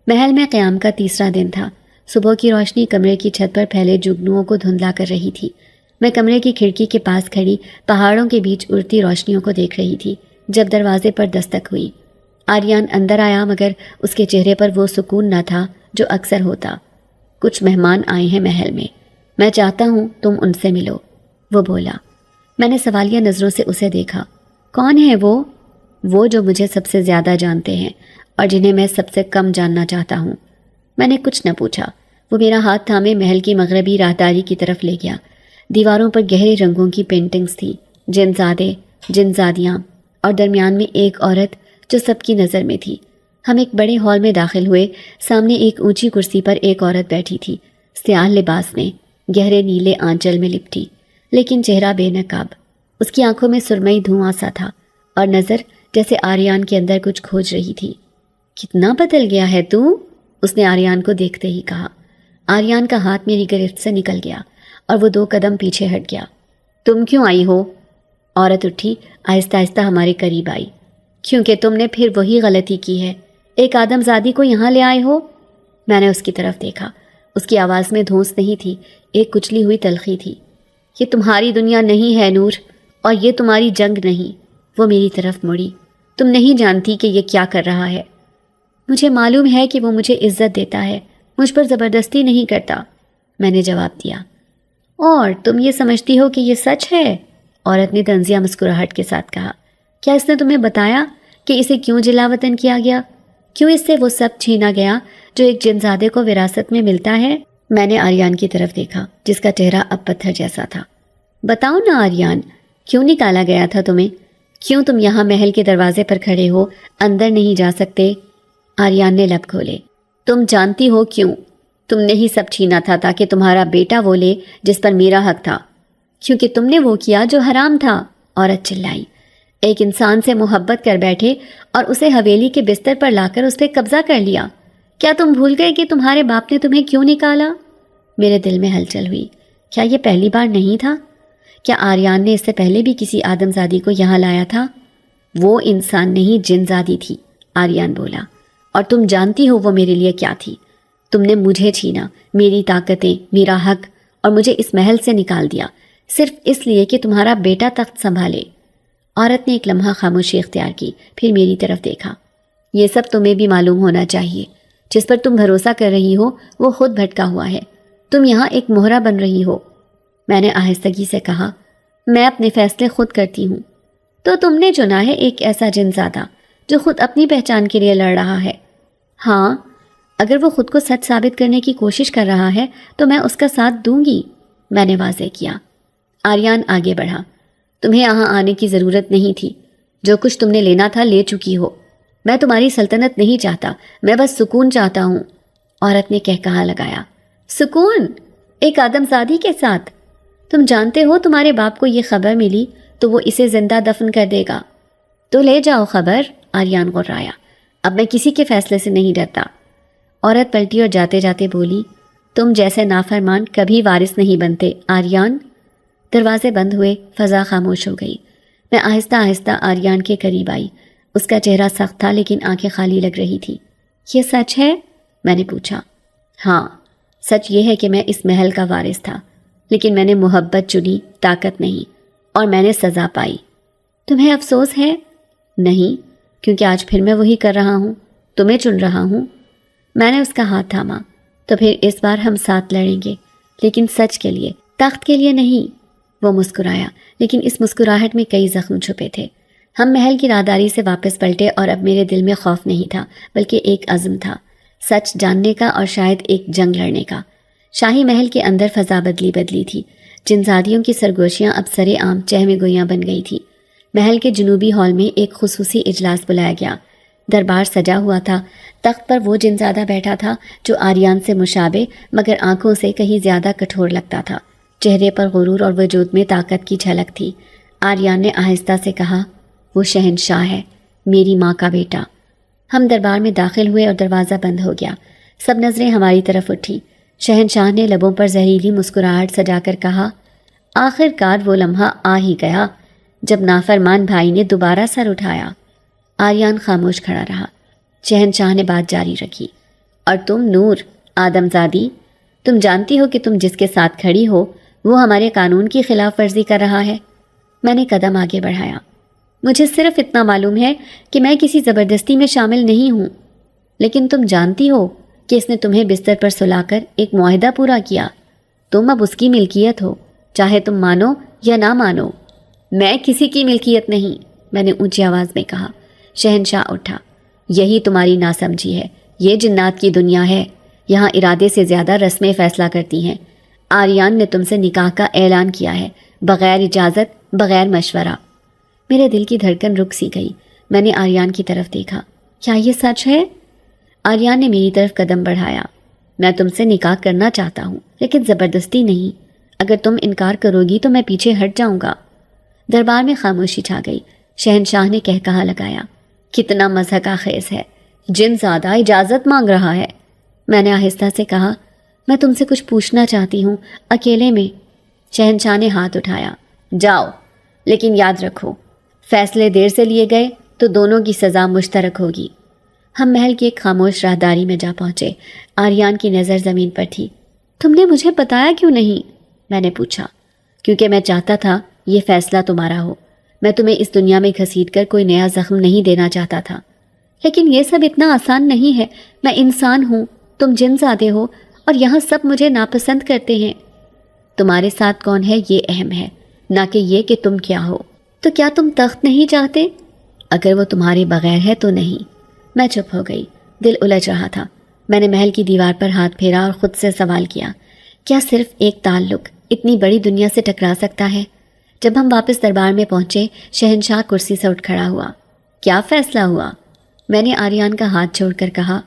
محل میں قیام کا تیسرا دن تھا۔ صبح کی روشنی کمرے کی چھت پر پھیلے جگنوؤں کو دھندلا کر رہی تھی۔ میں کمرے کی کھڑکی کے پاس کھڑی پہاڑوں کے بیچ اڑتی روشنیوں کو دیکھ رہی تھی جب دروازے پر دستک ہوئی۔ آریان اندر آیا، مگر اس کے چہرے پر وہ سکون نہ تھا جو اکثر ہوتا۔ کچھ مہمان آئے ہیں محل میں چاہتا ہوں تم ان سے ملو، وہ بولا۔ میں نے سوالیہ نظروں سے اسے دیکھا۔ کون ہے وہ جو مجھے سب سے زیادہ جانتے ہیں اور جنہیں میں سب سے کم جاننا چاہتا ہوں۔ میں نے کچھ نہ پوچھا۔ وہ میرا ہاتھ تھامے محل کی مغربی راہداری کی طرف لے گیا۔ دیواروں پر گہرے رنگوں کی پینٹنگز تھی، جن زادے، جن زادیاں، اور درمیان میں ایک عورت جو سب کی نظر میں تھی۔ ہم ایک بڑے ہال میں داخل ہوئے۔ سامنے ایک اونچی کرسی پر ایک عورت بیٹھی تھی، سیاہ لباس میں، گہرے نیلے آنچل میں لپٹی، لیکن چہرہ بے نقاب۔ اس کی آنکھوں میں سرمئی دھواں سا تھا اور نظر جیسے آریان کے اندر کچھ کھوج رہی تھی۔ کتنا بدل گیا ہے تو، اس نے آریان کو دیکھتے ہی کہا۔ آریان کا ہاتھ میری گرفت سے نکل گیا اور وہ 2 قدم پیچھے ہٹ گیا۔ تم کیوں آئی ہو؟ عورت اٹھی، آہستہ آہستہ ہمارے قریب آئی۔ کیونکہ تم نے پھر وہی غلطی کی ہے، ایک آدم زادی کو یہاں لے آئے ہو۔ میں نے اس کی طرف دیکھا۔ اس کی آواز میں دھونس نہیں تھی، ایک کچلی ہوئی تلخی تھی۔ یہ تمہاری دنیا نہیں ہے نور، اور یہ تمہاری جنگ نہیں۔ وہ میری طرف مڑی۔ تم نہیں جانتی کہ یہ کیا کر رہا ہے۔ مجھے معلوم ہے کہ وہ مجھے عزت دیتا ہے، مجھ پر زبردستی نہیں کرتا، میں نے جواب دیا۔ اور تم یہ سمجھتی ہو کہ یہ سچ ہے؟ عورت نے طنزیہ مسکراہٹ کے ساتھ کہا۔ کیا اس نے تمہیں بتایا کہ اسے کیوں جلا وطن کیا گیا؟ کیوں اس سے وہ سب چھینا گیا جو ایک جنزادے کو وراثت میں ملتا ہے؟ میں نے آریان کی طرف دیکھا جس کا چہرہ اب پتھر جیسا تھا۔ بتاؤ نا آریان، کیوں نکالا گیا تھا تمہیں؟ کیوں تم یہاں محل کے دروازے پر کھڑے ہو، اندر نہیں جا سکتے؟ آریان نے لب کھولے۔ تم جانتی ہو کیوں؟ تم نے ہی سب چھینا تھا تاکہ تمہارا بیٹا وہ لے جس پر میرا حق تھا۔ کیونکہ تم نے وہ کیا جو حرام تھا، عورت چلائی۔ ایک انسان سے محبت کر بیٹھے اور اسے حویلی کے بستر پر لا کر اس پہ قبضہ کر لیا۔ کیا تم بھول گئے کہ تمہارے باپ نے تمہیں کیوں نکالا؟ میرے دل میں ہلچل ہوئی۔ کیا یہ پہلی بار نہیں تھا؟ کیا آریان نے اس سے پہلے بھی کسی آدم زادی کو یہاں لایا تھا؟ وہ انسان نہیں، جن زادی تھی، آریان بولا۔ اور تم جانتی ہو وہ میرے لیے کیا تھی؟ تم نے مجھے چھینا، میری طاقتیں، میرا حق، اور مجھے اس محل سے نکال دیا، صرف اس لیے کہ تمہارا بیٹا تخت سنبھالے۔ عورت نے ایک لمحہ خاموشی اختیار کی، پھر میری طرف دیکھا۔ یہ سب تمہیں بھی معلوم ہونا چاہیے۔ جس پر تم بھروسہ کر رہی ہو وہ خود بھٹکا ہوا ہے۔ تم یہاں ایک مہرہ بن رہی ہو۔ میں نے آہستگی سے کہا، میں اپنے فیصلے خود کرتی ہوں۔ تو تم نے چنا ہے ایک ایسا جنزادہ جو خود اپنی پہچان کے لیے لڑ رہا ہے۔ ہاں، اگر وہ خود کو سچ ثابت کرنے کی کوشش کر رہا ہے تو میں اس کا ساتھ دوں گی، میں نے واضح کیا۔ آریان آگے بڑھا۔ تمہیں یہاں آنے کی ضرورت نہیں تھی، جو کچھ تم نے لینا تھا لے چکی ہو۔ میں تمہاری سلطنت نہیں چاہتا، میں بس سکون چاہتا ہوں، عورت نے کہا لگایا۔ سکون؟ ایک آدم زادی کے ساتھ؟ تم جانتے ہو تمہارے باپ کو یہ خبر ملی تو وہ اسے زندہ دفن کر دے گا۔ تو لے جاؤ خبر، آریان غرایا۔ اب میں کسی کے فیصلے سے نہیں ڈرتا۔ عورت پلٹی اور جاتے جاتے بولی، تم جیسے نافرمان کبھی وارث نہیں بنتے آریان۔ دروازے بند ہوئے، فضا خاموش ہو گئی۔ میں آہستہ آہستہ آریان کے قریب آئی۔ اس کا چہرہ سخت تھا لیکن آنکھیں خالی لگ رہی تھی۔ یہ سچ ہے؟ میں نے پوچھا۔ ہاں، سچ یہ ہے کہ میں اس محل کا وارث تھا، لیکن میں نے محبت چنی، طاقت نہیں، اور میں نے سزا پائی۔ تمہیں افسوس ہے؟ نہیں، کیونکہ آج پھر میں وہی کر رہا ہوں، تمہیں چن رہا ہوں۔ میں نے اس کا ہاتھ تھاما۔ تو پھر اس بار ہم ساتھ لڑیں گے، لیکن سچ کے لیے، تخت کے لیے نہیں۔ وہ مسکرایا، لیکن اس مسکراہٹ میں کئی زخم چھپے تھے۔ ہم محل کی راہداری سے واپس پلٹے اور اب میرے دل میں خوف نہیں تھا، بلکہ ایک عزم تھا، سچ جاننے کا اور شاید ایک جنگ لڑنے کا۔ شاہی محل کے اندر فضا بدلی تھی۔ جنزادیوں کی سرگوشیاں اب سرے عام چہمے گویاں بن گئی تھی۔ محل کے جنوبی ہال میں ایک خصوصی اجلاس بلایا گیا۔ دربار سجا ہوا تھا۔ تخت پر وہ جنزادہ بیٹھا تھا جو آریان سے مشابہ مگر آنکھوں سے کہیں زیادہ کٹھور لگتا تھا، چہرے پر غرور اور وجود میں طاقت کی جھلک تھی۔ آریان نے آہستہ سے کہا، وہ شہنشاہ ہے، میری ماں کا بیٹا۔ ہم دربار میں داخل ہوئے اور دروازہ بند ہو گیا۔ سب نظریں ہماری طرف اٹھی۔ شہنشاہ نے لبوں پر زہریلی مسکراہٹ سجا کر کہا، آخر کار وہ لمحہ آ ہی گیا جب نافرمان بھائی نے دوبارہ سر اٹھایا۔ آریان خاموش کھڑا رہا۔ شہنشاہ نے بات جاری رکھی، اور تم نور، آدم زادی، تم جانتی ہو کہ تم جس کے ساتھ کھڑی ہو وہ ہمارے قانون کی خلاف ورزی کر رہا ہے۔ میں نے قدم آگے بڑھایا۔ مجھے صرف اتنا معلوم ہے کہ میں کسی زبردستی میں شامل نہیں ہوں، لیکن تم جانتی ہو کہ اس نے تمہیں بستر پر سلا کر ایک معاہدہ پورا کیا۔ تم اب اس کی ملکیت ہو، چاہے تم مانو یا نہ مانو۔ میں کسی کی ملکیت نہیں، میں نے اونچی آواز میں کہا۔ شہنشاہ اٹھا، یہی تمہاری ناسمجھی ہے، یہ جنات کی دنیا ہے، یہاں ارادے سے زیادہ رسمیں فیصلہ کرتی ہیں۔ آریان نے تم سے نکاح کا اعلان کیا ہے، بغیر اجازت، بغیر مشورہ۔ میرے دل کی دھڑکن رک سی گئی۔ میں نے آریان کی طرف دیکھا، کیا یہ سچ ہے؟ آریان نے میری طرف قدم بڑھایا۔ میں تم سے نکاح کرنا چاہتا ہوں، لیکن زبردستی نہیں۔ اگر تم انکار کرو گی تو میں پیچھے ہٹ جاؤں گا۔ دربار میں خاموشی چھا گئی۔ شہنشاہ نے کہا لگایا، کتنا مضحکہ خیز ہے، جن زیادہ اجازت مانگ رہا ہے۔ میں نے آہستہ سے کہا، میں تم سے کچھ پوچھنا چاہتی ہوں، اکیلے میں۔ شہنشاہ نے ہاتھ اٹھایا، جاؤ، لیکن یاد رکھو، فیصلے دیر سے لیے گئے تو دونوں کی سزا مشترک ہوگی۔ ہم محل کی ایک خاموش راہداری میں جا پہنچے۔ آریان کی نظر زمین پر تھی۔ تم نے مجھے بتایا کیوں نہیں؟ میں نے پوچھا۔ کیونکہ میں چاہتا تھا یہ فیصلہ تمہارا ہو۔ میں تمہیں اس دنیا میں گھسیٹ کر کوئی نیا زخم نہیں دینا چاہتا تھا۔ لیکن یہ سب اتنا آسان نہیں ہے۔ میں انسان ہوں، تم جن زادے ہو، اور یہاں سب مجھے ناپسند کرتے ہیں۔ تمہارے ساتھ کون ہے یہ اہم ہے، نہ کہ یہ کہ تم کیا ہو۔ تو کیا تم تخت نہیں چاہتے؟ اگر وہ تمہارے بغیر ہے تو نہیں۔ میں چپ ہو گئی، دل الجھ رہا تھا۔ میں نے محل کی دیوار پر ہاتھ پھیرا اور خود سے سوال کیا، کیا صرف ایک تعلق اتنی بڑی دنیا سے ٹکرا سکتا ہے؟ جب ہم واپس دربار میں پہنچے، شہنشاہ کرسی سے اٹھ کھڑا ہوا۔ کیا فیصلہ ہوا؟ میں نے آریان کا ہاتھ چھوڑ کر کہا،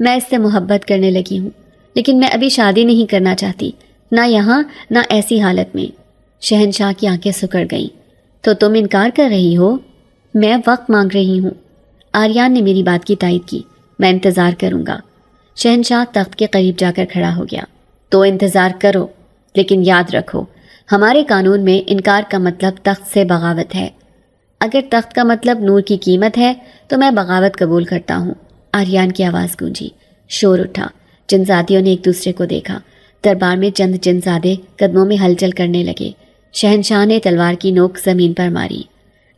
میں اس سے محبت کرنے لگی ہوں، لیکن میں ابھی شادی نہیں کرنا چاہتی، نہ یہاں نہ ایسی حالت میں۔ شہنشاہ کی آنکھیں سکڑ گئیں۔ تو تم انکار کر رہی ہو؟ میں وقت مانگ رہی ہوں۔ آریان نے میری بات کی تائید کی۔ میں انتظار کروں گا۔ شہنشاہ تخت کے قریب جا کر کھڑا ہو گیا۔ تو انتظار کرو، لیکن یاد رکھو، ہمارے قانون میں انکار کا مطلب تخت سے بغاوت ہے۔ اگر تخت کا مطلب نور کی قیمت ہے تو میں بغاوت قبول کرتا ہوں۔ آریان کی آواز گونجی، شور اٹھا۔ جنزادیوں نے ایک دوسرے کو دیکھا۔ دربار میں چند جنزادے قدموں میں ہلچل کرنے لگے۔ شہنشاہ نے تلوار کی نوک زمین پر ماری۔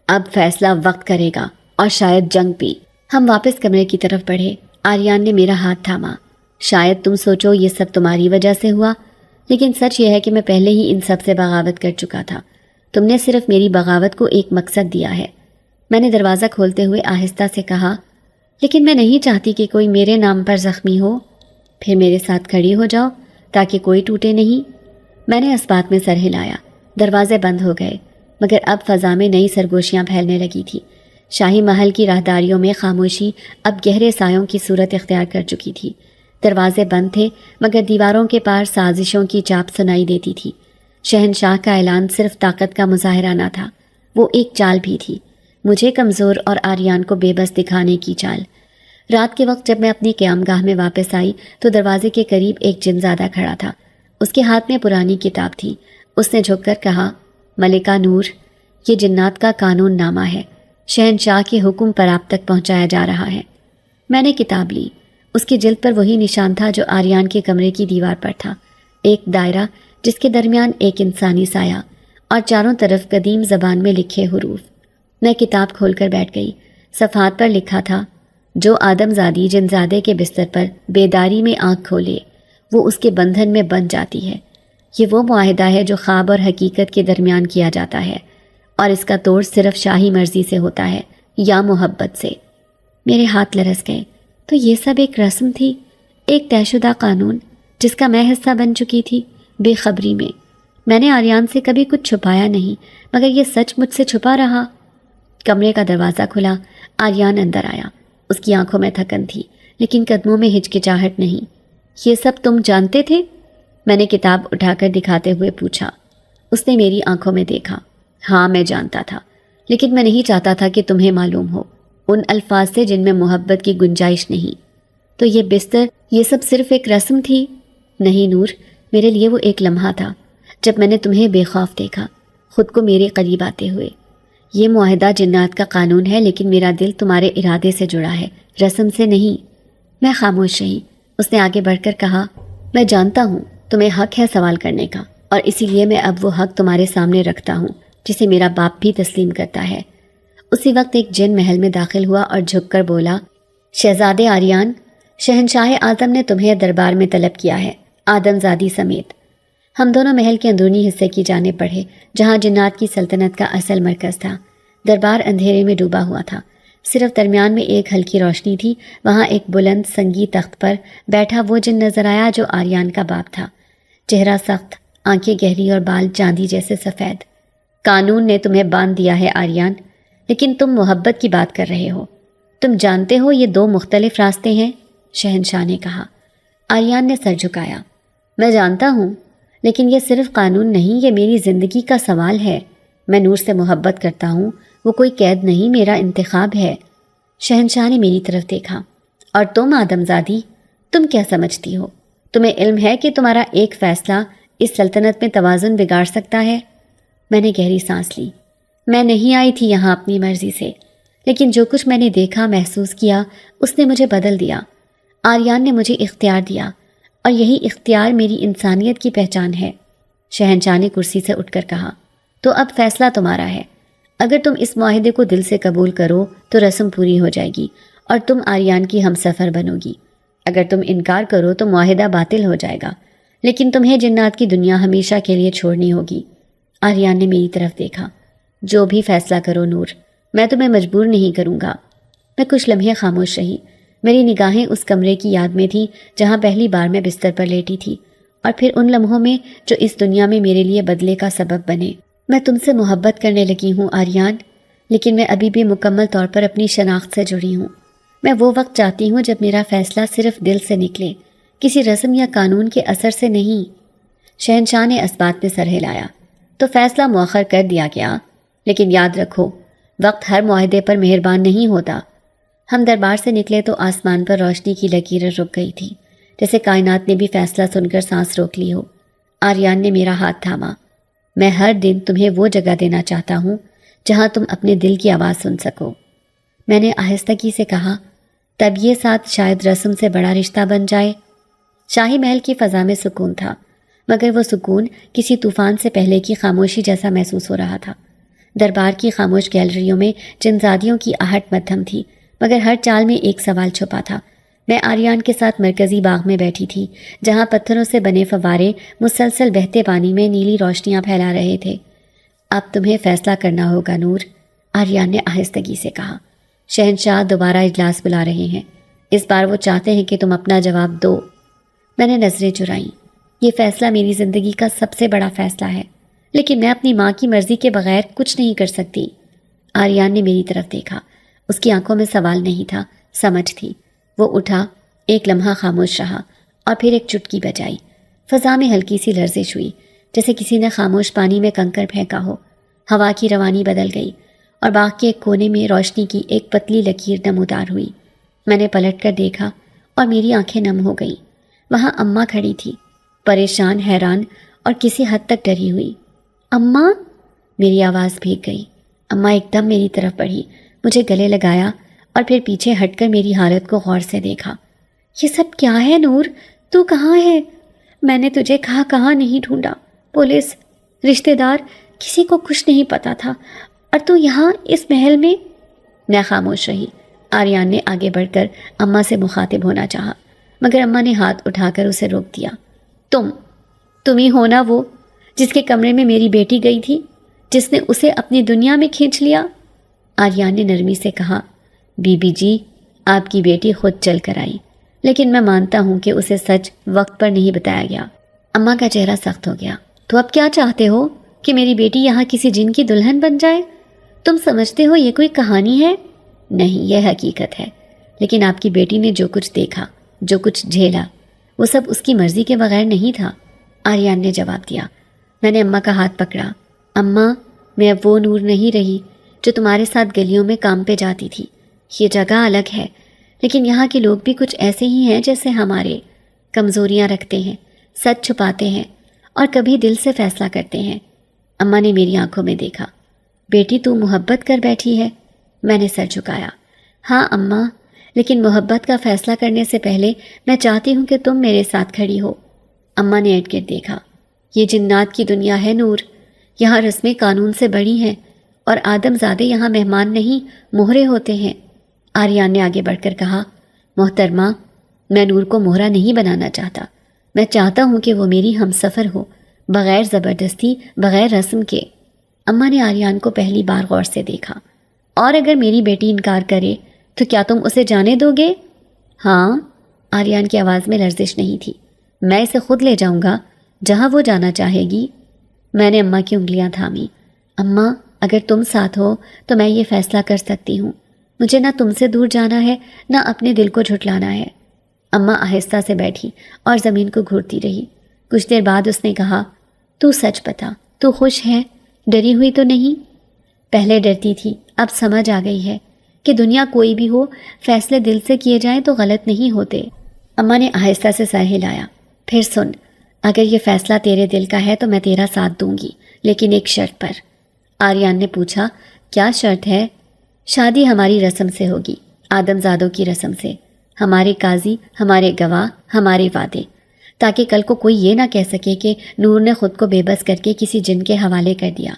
اب فیصلہ وقت کرے گا، اور شاید جنگ بھی۔ ہم واپس کمرے کی طرف بڑھے۔ آریان نے میرا ہاتھ تھاما۔ شاید تم سوچو یہ سب تمہاری وجہ سے ہوا، لیکن سچ یہ ہے کہ میں پہلے ہی ان سب سے بغاوت کر چکا تھا۔ تم نے صرف میری بغاوت کو ایک مقصد دیا ہے۔ میں نے دروازہ کھولتے ہوئے آہستہ سے کہا، لیکن میں نہیں چاہتی کہ کوئی میرے نام پر زخمی ہو۔ پھر میرے ساتھ کھڑی ہو جاؤ تاکہ کوئی ٹوٹے نہیں۔ میں نے اس بات میں سر ہلایا۔ دروازے بند ہو گئے، مگر اب فضا میں نئی سرگوشیاں پھیلنے لگی تھی۔ شاہی محل کی راہداریوں میں خاموشی اب گہرے سایوں کی صورت اختیار کر چکی تھی۔ دروازے بند تھے، مگر دیواروں کے پار سازشوں کی چاپ سنائی دیتی تھی۔ شہنشاہ کا اعلان صرف طاقت کا مظاہرہ نہ تھا، وہ ایک چال بھی تھی، مجھے کمزور اور آریان کو بے بس دکھانے کی چال۔ رات کے وقت جب میں اپنی قیام گاہ میں واپس آئی تو دروازے کے قریب ایک جنزادہ کھڑا تھا۔ اس کے ہاتھ میں پرانی کتاب تھی۔ اس نے جھک کر کہا، ملکہ نور، یہ جنات کا قانون نامہ ہے، شہنشاہ کے حکم پر آپ تک پہنچایا جا رہا ہے۔ میں نے کتاب لی۔ اس کی جلد پر وہی نشان تھا جو آریان کے کمرے کی دیوار پر تھا، ایک دائرہ جس کے درمیان ایک انسانی سایہ اور چاروں طرف قدیم زبان میں لکھے حروف۔ میں کتاب کھول کر بیٹھ گئی۔ صفحات پر لکھا تھا، جو آدم زادی جنزادے کے بستر پر بیداری میں آنکھ کھولے وہ اس کے بندھن میں بندھ جاتی ہے۔ یہ وہ معاہدہ ہے جو خواب اور حقیقت کے درمیان کیا جاتا ہے، اور اس کا توڑ صرف شاہی مرضی سے ہوتا ہے یا محبت سے۔ میرے ہاتھ لرز گئے۔ تو یہ سب ایک رسم تھی، ایک طے شدہ قانون جس کا میں حصہ بن چکی تھی بے خبری میں۔ میں نے آریان سے کبھی کچھ چھپایا نہیں، مگر یہ سچ مجھ سے چھپا رہا۔ کمرے کا دروازہ کھلا۔ آریان اندر آیا۔ اس کی آنکھوں میں تھکن تھی، لیکن قدموں میں ہچکچاہٹ نہیں۔ یہ سب تم جانتے تھے؟ میں نے کتاب اٹھا کر دکھاتے ہوئے پوچھا۔ اس نے میری آنکھوں میں دیکھا۔ ہاں میں جانتا تھا، لیکن میں نہیں چاہتا تھا کہ تمہیں معلوم ہو، ان الفاظ سے جن میں محبت کی گنجائش نہیں۔ تو یہ بستر، یہ سب صرف ایک رسم تھی؟ نہیں نور، میرے لیے وہ ایک لمحہ تھا جب میں نے تمہیں بے خوف دیکھا، خود کو میرے قریب آتے ہوئے۔ یہ معاہدہ جنات کا قانون ہے، لیکن میرا دل تمہارے ارادے سے جڑا ہے، رسم سے نہیں۔ میں خاموش رہی۔ اس نے آگے بڑھ کر کہا، میں جانتا ہوں تمہیں حق ہے سوال کرنے کا، اور اسی لیے میں اب وہ حق تمہارے سامنے رکھتا ہوں جسے میرا باپ بھی تسلیم کرتا ہے۔ اسی وقت ایک جن محل میں داخل ہوا اور جھک کر بولا، شہزادے آریان، شہنشاہ اعظم نے تمہیں دربار میں طلب کیا ہے، آدم زادی سمیت۔ ہم دونوں محل کے اندرونی حصے کی جانب بڑھے، جہاں جنات کی سلطنت کا اصل مرکز تھا۔ دربار اندھیرے میں ڈوبا ہوا تھا، صرف درمیان میں ایک ہلکی روشنی تھی۔ وہاں ایک بلند سنگی تخت پر بیٹھا وہ جن نظر آیا جو آریان کا باپ تھا، چہرہ سخت، آنکھیں گہری اور بال چاندی جیسے سفید۔ قانون نے تمہیں باندھ دیا ہے آریان، لیکن تم محبت کی بات کر رہے ہو۔ تم جانتے ہو یہ دو مختلف راستے ہیں، شہنشاہ نے کہا۔ آریان نے سر جھکایا۔ میں جانتا ہوں، لیکن یہ صرف قانون نہیں، یہ میری زندگی کا سوال ہے۔ میں نور سے محبت کرتا ہوں، وہ کوئی قید نہیں، میرا انتخاب ہے۔ شہنشاہ نے میری طرف دیکھا۔ اور تم آدم زادی، تم کیا سمجھتی ہو؟ تمہیں علم ہے کہ تمہارا ایک فیصلہ اس سلطنت میں توازن بگاڑ سکتا ہے؟ میں نے گہری سانس لی۔ میں نہیں آئی تھی یہاں اپنی مرضی سے، لیکن جو کچھ میں نے دیکھا، محسوس کیا، اس نے مجھے بدل دیا۔ آریان نے مجھے اختیار دیا، اور یہی اختیار میری انسانیت کی پہچان ہے۔ شہنشاہ نے کرسی سے اٹھ کر کہا، تو اب فیصلہ تمہارا ہے۔ اگر تم اس معاہدے کو دل سے قبول کرو تو رسم پوری ہو جائے گی اور تم آریان کی ہمسفر بنو گی۔ اگر تم انکار کرو تو معاہدہ باطل ہو جائے گا، لیکن تمہیں جنات کی دنیا ہمیشہ کے لیے چھوڑنی ہوگی۔ آریان نے میری طرف دیکھا۔ جو بھی فیصلہ کرو نور، میں تمہیں مجبور نہیں کروں گا۔ میں کچھ لمحے خاموش رہی۔ میری نگاہیں اس کمرے کی یاد میں تھیں جہاں پہلی بار میں بستر پر لیٹی تھی، اور پھر ان لمحوں میں جو اس دنیا میں میرے لیے بدلے کا سبب بنے۔ میں تم سے محبت کرنے لگی ہوں آریان، لیکن میں ابھی بھی مکمل طور پر اپنی شناخت سے جڑی ہوں۔ میں وہ وقت چاہتی ہوں جب میرا فیصلہ صرف دل سے نکلے، کسی رسم یا قانون کے اثر سے نہیں۔ شہنشاہ نے اس بات میں سر ہلایا۔ تو فیصلہ مؤخر کر دیا گیا، لیکن یاد رکھو، وقت ہر معاہدے پر مہربان نہیں ہوتا۔ ہم دربار سے نکلے تو آسمان پر روشنی کی لکیریں رک گئی تھی، جیسے کائنات نے بھی فیصلہ سن کر سانس روک لی ہو۔ آریان نے میرا ہاتھ تھاما۔ میں ہر دن تمہیں وہ جگہ دینا چاہتا ہوں جہاں تم اپنے دل کی آواز سن سکو، میں نے آہستگی سے کہا۔ تب یہ ساتھ شاید رسم سے بڑا رشتہ بن جائے۔ شاہی محل کی فضا میں سکون تھا، مگر وہ سکون کسی طوفان سے پہلے کی خاموشی جیسا محسوس ہو رہا تھا۔ دربار کی خاموش گیلریوں میں جنزادیوں کی آہٹ مدھم تھی، مگر ہر چال میں ایک سوال چھپا تھا۔ میں آریان کے ساتھ مرکزی باغ میں بیٹھی تھی، جہاں پتھروں سے بنے فوارے مسلسل بہتے پانی میں نیلی روشنیاں پھیلا رہے تھے۔ اب تمہیں فیصلہ کرنا ہوگا نور، آریان نے آہستگی سے کہا۔ شہنشاہ دوبارہ اجلاس بلا رہے ہیں، اس بار وہ چاہتے ہیں کہ تم اپنا جواب دو۔ میں نے نظریں چرائیں۔ یہ فیصلہ میری زندگی کا سب سے بڑا فیصلہ ہے، لیکن میں اپنی ماں کی مرضی کے بغیر کچھ نہیں کر سکتی۔ آریان نے میری طرف دیکھا۔ اس کی آنکھوں میں سوال نہیں تھا، سمجھ تھی۔ وہ اٹھا، ایک لمحہ خاموش رہا، اور پھر ایک چٹکی بجائی۔ فضا میں ہلکی سی لرزش ہوئی، جیسے کسی نے خاموش پانی میں کنکر پھینکا ہو۔ ہوا کی روانی بدل گئی، اور باغ کے ایک کونے میں روشنی کی ایک پتلی لکیر نمودار ہوئی۔ میں نے پلٹ کر دیکھا، اور میری آنکھیں نم ہو گئیں۔ وہاں اماں کھڑی تھی، پریشان، حیران اور کسی حد تک ڈری ہوئی۔ اماں، میری آواز بھیگ گئی۔ اماں ایک دم میری طرف بڑھی، مجھے گلے لگایا، اور پھر پیچھے ہٹ کر میری حالت کو غور سے دیکھا۔ یہ سب کیا ہے نور؟ تو کہاں ہے؟ میں نے تجھے کہاں نہیں ڈھونڈا، پولیس، رشتہ دار، کسی کو کچھ نہیں پتا تھا، اور تو یہاں اس محل میں۔ میں خاموش رہی۔ آریان نے آگے بڑھ کر اماں سے مخاطب ہونا چاہا، مگر اماں نے ہاتھ اٹھا کر اسے روک دیا۔ تم ہی ہو نا وہ جس کے کمرے میں میری بیٹی گئی تھی، جس نے اسے اپنی دنیا میں کھینچ لیا؟ آریان نے نرمی سے کہا، بی بی جی، آپ کی بیٹی خود چل کر آئی، لیکن میں مانتا ہوں کہ اسے سچ وقت پر نہیں بتایا گیا۔ اماں کا چہرہ سخت ہو گیا۔ تو اب کیا چاہتے ہو کہ میری بیٹی یہاں کسی جن کی دلہن بن جائے؟ تم سمجھتے ہو یہ کوئی کہانی ہے؟ نہیں، یہ حقیقت ہے۔ لیکن آپ کی بیٹی نے جو کچھ دیکھا، جو کچھ جھیلا، وہ سب اس کی مرضی کے بغیر نہیں تھا، آریان نے جواب دیا۔ میں نے اماں کا ہاتھ پکڑا۔ اماں، میں اب وہ نور نہیں رہی جو تمہارے ساتھ گلیوں میں کام پہ جاتی تھی۔ یہ جگہ الگ ہے، لیکن یہاں کے لوگ بھی کچھ ایسے ہی ہیں جیسے ہمارے، کمزوریاں رکھتے ہیں، سچ چھپاتے ہیں اور کبھی دل سے فیصلہ کرتے ہیں۔ اماں نے میری آنکھوں میں دیکھا۔ بیٹی تو محبت کر بیٹھی ہے؟ میں نے سر جھکایا۔ ہاں اماں، لیکن محبت کا فیصلہ کرنے سے پہلے میں چاہتی ہوں کہ تم میرے ساتھ کھڑی ہو۔ اماں نے ارد گرد دیکھا۔ یہ جنات کی دنیا ہے نور، یہاں رسمیں قانون سے بڑی ہیں اور آدم زادے یہاں مہمان نہیں مہرے ہوتے ہیں۔ آریان نے آگے بڑھ کر کہا، محترمہ، میں نور کو مہرا نہیں بنانا چاہتا، میں چاہتا ہوں کہ وہ میری ہم سفر ہو، بغیر زبردستی، بغیر رسم کے۔ اماں نے آریان کو پہلی بار غور سے دیکھا۔ اور اگر میری بیٹی انکار کرے تو کیا تم اسے جانے دو گے؟ ہاں، آریان کی آواز میں لرزش نہیں تھی۔ میں اسے خود لے جاؤں گا جہاں وہ جانا چاہے گی۔ میں نے اماں کی انگلیاں تھامی۔ اماں، اگر تم ساتھ ہو تو میں یہ فیصلہ کر سکتی ہوں۔ مجھے نہ تم سے دور جانا ہے، نہ اپنے دل کو جھٹلانا ہے۔ اماں آہستہ سے بیٹھی اور زمین کو گھورتی رہی۔ کچھ دیر بعد اس نے کہا، تو سچ بتا، تو خوش ہے؟ ڈری ہوئی تو نہیں؟ پہلے ڈرتی تھی، اب سمجھ آ گئی ہے کہ دنیا کوئی بھی ہو، فیصلے دل سے کیے جائیں تو غلط نہیں ہوتے۔ اماں نے آہستہ سے سر ہلایا۔ پھر سن، اگر یہ فیصلہ تیرے دل کا ہے تو میں تیرا ساتھ دوں گی، لیکن ایک شرط پر۔ آریان نے پوچھا، کیا شرط ہے؟ شادی ہماری رسم سے ہوگی، آدم زادوں کی رسم سے، ہمارے قاضی، ہمارے گواہ، ہمارے وعدے، تاکہ کل کو کوئی یہ نہ کہہ سکے کہ نور نے خود کو بے بس کر کے کسی جن کے حوالے کر دیا۔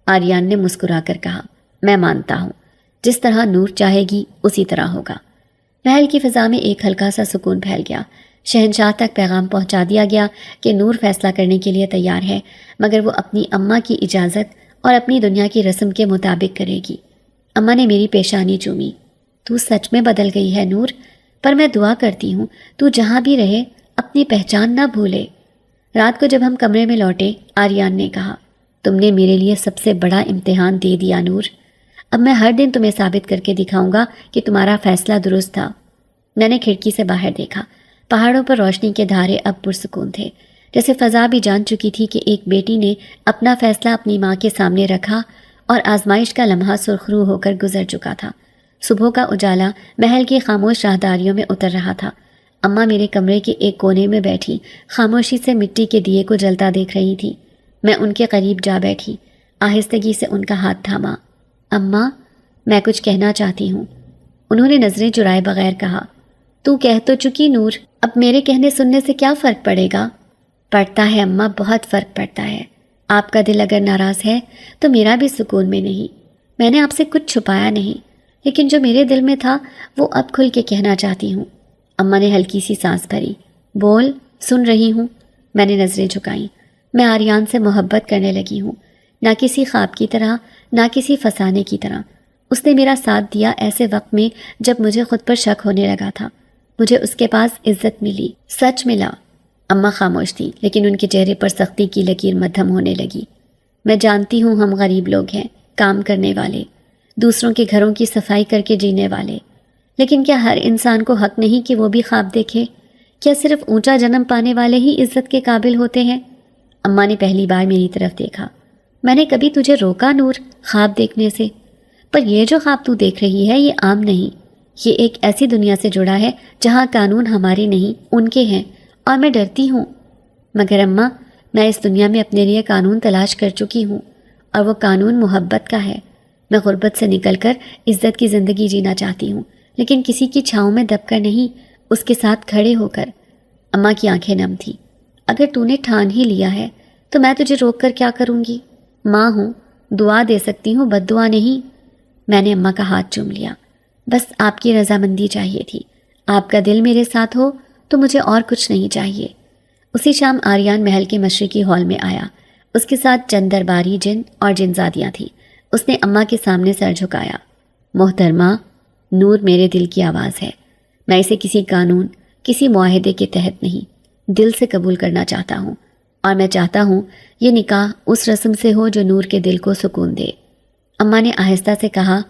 آریان نے مسکرا کر کہا، میں مانتا ہوں، جس طرح نور چاہے گی اسی طرح ہوگا۔ محل کی فضا میں ایک ہلکا سا سکون پھیل گیا۔ شہنشاہ تک پیغام پہنچا دیا گیا کہ نور فیصلہ کرنے کے لیے تیار ہے، مگر وہ اپنی اماں کی اجازت اور اپنی دنیا کی رسم کے مطابق کرے گی۔ اماں نے میری پیشانی چومی۔ تو سچ میں بدل گئی ہے نور، پر میں دعا کرتی ہوں تو جہاں بھی رہے اپنی پہچان نہ بھولے۔ رات کو جب ہم کمرے میں لوٹے، آریان نے کہا، تم نے میرے لیے سب سے بڑا امتحان دے دیا نور، اب میں ہر دن تمہیں ثابت کر کے دکھاؤں گا کہ تمہارا فیصلہ درست تھا۔ میں نے کھڑکی سے باہر دیکھا۔ پہاڑوں پر روشنی کے دھارے اب پرسکون تھے، جیسے فضا بھی جان چکی تھی کہ ایک بیٹی نے اپنا فیصلہ اپنی ماں کے سامنے رکھا اور آزمائش کا لمحہ سرخرو ہو کر گزر چکا تھا۔ صبح کا اجالا محل کی خاموش راہداریوں میں اتر رہا تھا۔ اماں میرے کمرے کے ایک کونے میں بیٹھی خاموشی سے مٹی کے دیے کو جلتا دیکھ رہی تھی۔ میں ان کے قریب جا بیٹھی، آہستگی سے ان کا ہاتھ تھاما۔ اماں، میں کچھ کہنا چاہتی ہوں، انہوں نے نظریں چرائے بغیر کہا۔ تو کہہ تو چکی نور، اب میرے کہنے سننے سے کیا فرق پڑے گا؟ پڑتا ہے اماں، بہت فرق پڑتا ہے۔ آپ کا دل اگر ناراض ہے تو میرا بھی سکون میں نہیں۔ میں نے آپ سے کچھ چھپایا نہیں، لیکن جو میرے دل میں تھا وہ اب کھل کے کہنا چاہتی ہوں۔ اماں نے ہلکی سی سانس بھری۔ بول، سن رہی ہوں۔ میں نے نظریں جھکائیں۔ میں آریان سے محبت کرنے لگی ہوں، نہ کسی خواب کی طرح، نہ کسی فسانے کی طرح۔ اس نے میرا ساتھ دیا ایسے وقت میں جب مجھے خود پر شک ہونے لگا تھا۔ مجھے اس کے پاس عزت ملی، سچ ملا۔ اماں خاموش تھی، لیکن ان کے چہرے پر سختی کی لکیر مدھم ہونے لگی۔ میں جانتی ہوں ہم غریب لوگ ہیں، کام کرنے والے، دوسروں کے گھروں کی صفائی کر کے جینے والے، لیکن کیا ہر انسان کو حق نہیں کہ وہ بھی خواب دیکھے؟ کیا صرف اونچا جنم پانے والے ہی عزت کے قابل ہوتے ہیں؟ اماں نے پہلی بار میری طرف دیکھا۔ میں نے کبھی تجھے روکا نور خواب دیکھنے سے؟ پر یہ جو خواب تو دیکھ رہی ہے یہ عام نہیں، یہ ایک ایسی دنیا سے جڑا ہے جہاں قانون ہمارے نہیں ان کے ہیں، اور میں ڈرتی ہوں۔ مگر اماں، میں اس دنیا میں اپنے لیے قانون تلاش کر چکی ہوں، اور وہ قانون محبت کا ہے۔ میں غربت سے نکل کر عزت کی زندگی جینا چاہتی ہوں، لیکن کسی کی چھاؤں میں دب کر نہیں، اس کے ساتھ کھڑے ہو کر۔ اماں کی آنکھیں نم تھیں۔ اگر تو نے ٹھان ہی لیا ہے تو میں تجھے روک کر کیا کروں گی؟ ماں ہوں، دعا دے سکتی ہوں، بد دعا نہیں۔ میں نے اماں کا ہاتھ چوم لیا۔ بس آپ کی رضامندی چاہیے تھی۔ آپ کا دل میرے ساتھ ہو تو مجھے اور کچھ نہیں چاہیے۔ اسی شام آریان محل کے مشرقی ہال میں آیا۔ اس کے ساتھ چند درباری جن اور جنزادیاں تھیں۔ اس نے اماں کے سامنے سر جھکایا۔ محترمہ، نور میرے دل کی آواز ہے۔ میں اسے کسی قانون، کسی معاہدے کے تحت نہیں، دل سے قبول کرنا چاہتا ہوں، اور میں چاہتا ہوں یہ نکاح اس رسم سے ہو جو نور کے دل کو سکون دے۔ اماں نے آہستہ سے کہا،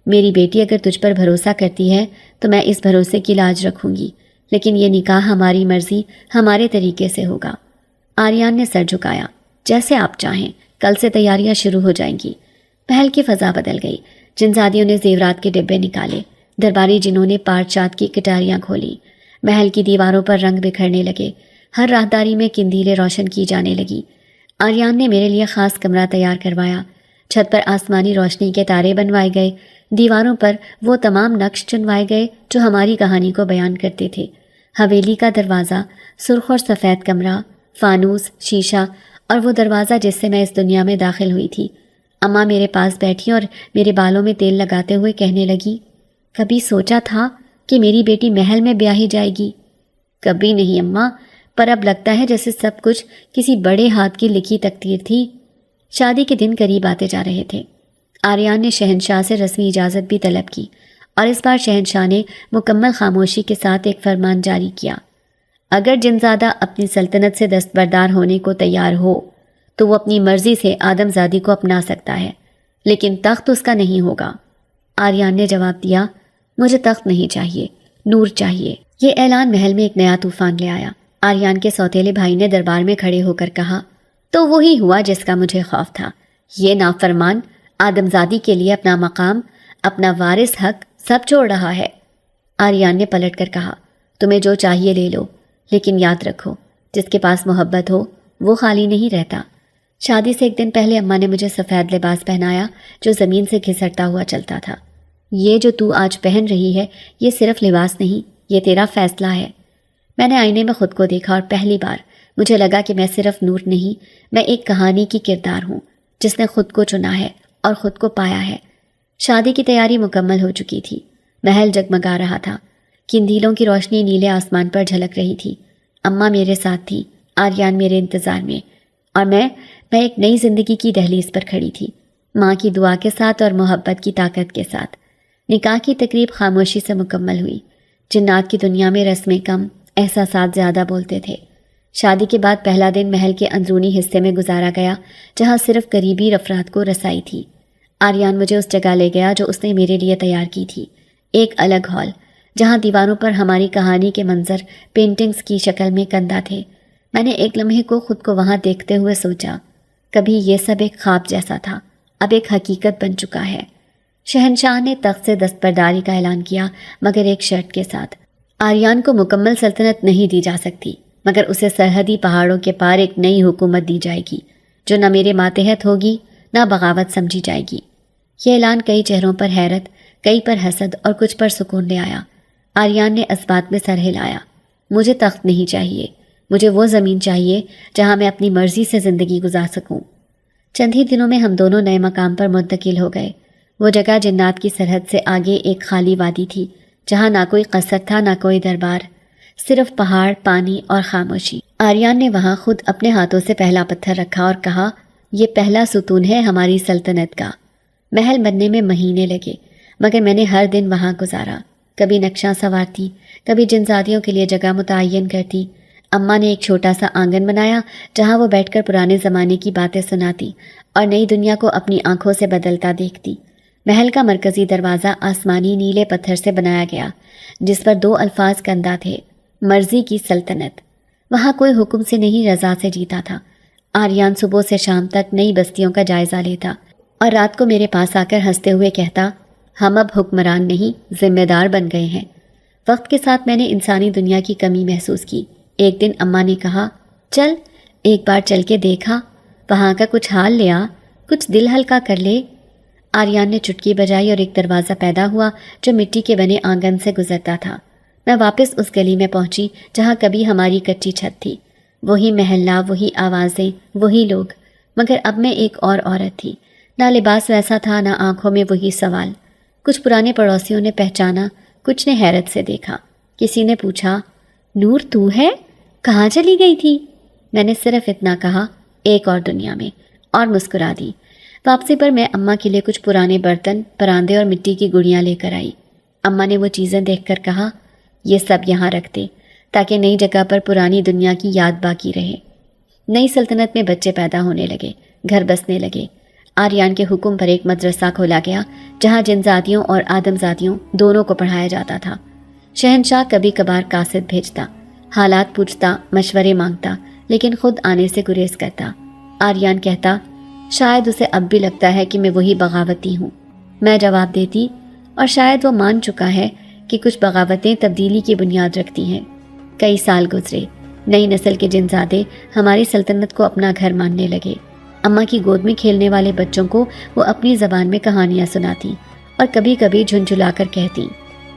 میری بیٹی اگر تجھ پر بھروسہ کرتی ہے تو میں اس بھروسے کی لاج رکھوں گی، لیکن یہ نکاح ہماری مرضی، ہمارے طریقے سے ہوگا۔ آریان نے سر جھکایا۔ جیسے آپ چاہیں، کل سے تیاریاں شروع ہو جائیں گی۔ محل کی فضا بدل گئی۔ جنزادیوں نے زیورات کے ڈبے نکالے، درباری جنہوں نے پارچات کی کٹاریاں کھولی، محل کی دیواروں پر رنگ بکھرنے لگے، ہر راہداری میں قندیلیں روشن کی جانے لگی۔ آریان نے میرے لیے خاص کمرہ تیار کروایا، چھت پر آسمانی روشنی کے تارے بنوائے گئے، دیواروں پر وہ تمام نقش چنوائے گئے جو ہماری کہانی کو بیان کرتے تھے۔ حویلی کا دروازہ، سرخ اور سفید کمرہ، فانوس، شیشہ اور وہ دروازہ جس سے میں اس دنیا میں داخل ہوئی تھی۔ اماں میرے پاس بیٹھی اور میرے بالوں میں تیل لگاتے ہوئے کہنے لگی، کبھی سوچا تھا کہ میری بیٹی محل میں بیاہی جائے گی؟ کبھی نہیں اماں، پر اب لگتا ہے جیسے سب کچھ کسی بڑے ہاتھ کی لکھی تقدیر تھی۔ شادی کے دن قریب آتے جا رہے تھے۔ آریان نے شہنشاہ سے رسمی اجازت بھی طلب کی، اور اس بار شہنشاہ نے مکمل خاموشی کے ساتھ ایک فرمان جاری کیا، اگر جنزادہ اپنی سلطنت سے دستبردار ہونے کو تیار ہو تو وہ اپنی مرضی سے آدم زادی کو اپنا سکتا ہے، لیکن تخت اس کا نہیں ہوگا۔ آریان نے جواب دیا، مجھے تخت نہیں چاہیے، نور چاہیے۔ یہ اعلان محل میں ایک نیا طوفان لے آیا۔ آریان کے سوتیلے بھائی نے دربار میں کھڑے ہو کر کہا، تو وہی ہوا جس کا مجھے خوف تھا۔ یہ نافرمان آدم زادی کے لیے اپنا مقام، اپنا وارث حق سب چھوڑ رہا ہے۔ آریان نے پلٹ کر کہا، تمہیں جو چاہیے لے لو، لیکن یاد رکھو جس کے پاس محبت ہو وہ خالی نہیں رہتا۔ شادی سے ایک دن پہلے اماں نے مجھے سفید لباس پہنایا جو زمین سے گھسٹتا ہوا چلتا تھا۔ یہ جو تو آج پہن رہی ہے یہ صرف لباس نہیں، یہ تیرا فیصلہ ہے۔ میں نے آئینے میں خود کو دیکھا اور پہلی بار مجھے لگا کہ میں صرف نور نہیں، میں ایک کہانی کی کردار ہوں جس نے خود کو چنا ہے اور خود کو پایا ہے۔ شادی کی تیاری مکمل ہو چکی تھی۔ محل جگمگا رہا تھا، قندیلوں کی روشنی نیلے آسمان پر جھلک رہی تھی۔ اماں میرے ساتھ تھی، آریان میرے انتظار میں، اور میں ایک نئی زندگی کی دہلیز پر کھڑی تھی، ماں کی دعا کے ساتھ اور محبت کی طاقت کے ساتھ۔ نکاح کی تقریب خاموشی سے مکمل ہوئی۔ جنات کی دنیا میں رسمیں کم، احساسات زیادہ بولتے تھے۔ شادی کے بعد پہلا دن محل کے اندرونی حصے میں گزارا گیا جہاں صرف قریبی افراد کو رسائی تھی۔ آریان مجھے اس جگہ لے گیا جو اس نے میرے لیے تیار کی تھی، ایک الگ ہال جہاں دیواروں پر ہماری کہانی کے منظر پینٹنگز کی شکل میں کندہ تھے۔ میں نے ایک لمحے کو خود کو وہاں دیکھتے ہوئے سوچا، کبھی یہ سب ایک خواب جیسا تھا، اب ایک حقیقت بن چکا ہے۔ شہنشاہ نے تخت سے دستبرداری کا اعلان کیا، مگر ایک شرط کے ساتھ۔ آریان کو مکمل سلطنت نہیں دی جا سکتی، مگر اسے سرحدی پہاڑوں کے پار ایک نئی حکومت دی جائے گی جو نہ میرے ماتحت ہوگی نہ بغاوت سمجھی جائے گی۔ یہ اعلان کئی چہروں پر حیرت، کئی پر حسد اور کچھ پر سکون لے آیا۔ آریان نے اسبات میں سر ہلایا، مجھے تخت نہیں چاہیے، مجھے وہ زمین چاہیے جہاں میں اپنی مرضی سے زندگی گزار سکوں۔ چند ہی دنوں میں ہم دونوں نئے مقام پر منتقل ہو گئے۔ وہ جگہ جنات کی سرحد سے آگے ایک خالی وادی تھی جہاں نہ کوئی قصر تھا نہ کوئی دربار، صرف پہاڑ، پانی اور خاموشی۔ آریان نے وہاں خود اپنے ہاتھوں سے پہلا پتھر رکھا اور کہا، یہ پہلا ستون ہے ہماری سلطنت کا۔ محل بننے میں مہینے لگے، مگر میں نے ہر دن وہاں گزارا، کبھی نقشہ سنوارتی، کبھی جنزادیوں کے لیے جگہ متعین کرتی۔ اماں نے ایک چھوٹا سا آنگن بنایا جہاں وہ بیٹھ کر پرانے زمانے کی باتیں سناتی اور نئی دنیا کو اپنی آنکھوں سے بدلتا دیکھتی۔ محل کا مرکزی دروازہ آسمانی نیلے پتھر سے بنایا گیا جس پر 2 الفاظ کندہ تھے، مرضی کی سلطنت۔ وہاں کوئی حکم سے نہیں، رضا سے جیتا تھا۔ آریان صبح سے شام تک نئی بستیوں کا جائزہ لیتا اور رات کو میرے پاس آ کر ہنستے ہوئے کہتا، ہم اب حکمران نہیں ذمہ دار بن گئے ہیں۔ وقت کے ساتھ میں نے انسانی دنیا کی کمی محسوس کی۔ ایک دن اماں نے کہا، چل ایک بار چل کے دیکھا، وہاں کا کچھ حال لے آ، کچھ دل ہلکا کر لے۔ آریان نے چٹکی بجائی اور ایک دروازہ پیدا ہوا جو مٹی کے بنے آنگن سے گزرتا تھا۔ میں واپس اس گلی میں پہنچی جہاں کبھی ہماری کچی چھت تھی، وہی محلہ، وہی آوازیں، وہی لوگ، مگر اب میں ایک اور عورت تھی۔ نہ لباس ویسا تھا، نہ آنکھوں میں وہی سوال۔ کچھ پرانے پڑوسیوں نے پہچانا، کچھ نے حیرت سے دیکھا۔ کسی نے پوچھا، نور تو ہے؟ کہاں چلی گئی تھی؟ میں نے صرف اتنا کہا، ایک اور دنیا میں، اور مسکرا دی۔ واپسی پر میں اماں کے لیے کچھ پرانے برتن، پراندے اور مٹی کی گڑیاں لے کر آئی۔ اماں نے وہ چیزیں دیکھ کر کہا، یہ سب یہاں رکھ دے تاکہ نئی جگہ پر پرانی دنیا کی یاد باقی رہے۔ نئی سلطنت میں بچے پیدا ہونے لگے، گھر بسنے لگے۔ آریان کے حکم پر ایک مدرسہ کھولا گیا جہاں جنزادیوں اور آدمزادیوں دونوں کو پڑھایا جاتا تھا۔ شہنشاہ کبھی کبھار قاصد بھیجتا، حالات پوچھتا، مشورے مانگتا، لیکن خود آنے سے گریز کرتا۔ آریان کہتا، شاید اسے اب بھی لگتا ہے کہ میں وہی بغاوتی ہوں۔ میں جواب دیتی، اور شاید وہ مان چکا ہے کہ کچھ بغاوتیں تبدیلی کی بنیاد رکھتی ہیں۔ کئی سال گزرے، نئی نسل کے جنزادے ہماری سلطنت کو اپنا گھر ماننے لگے۔ اماں کی گود میں کھیلنے والے بچوں کو وہ اپنی زبان میں کہانیاں سناتی اور کبھی کبھی جھنجھلا کر کہتی،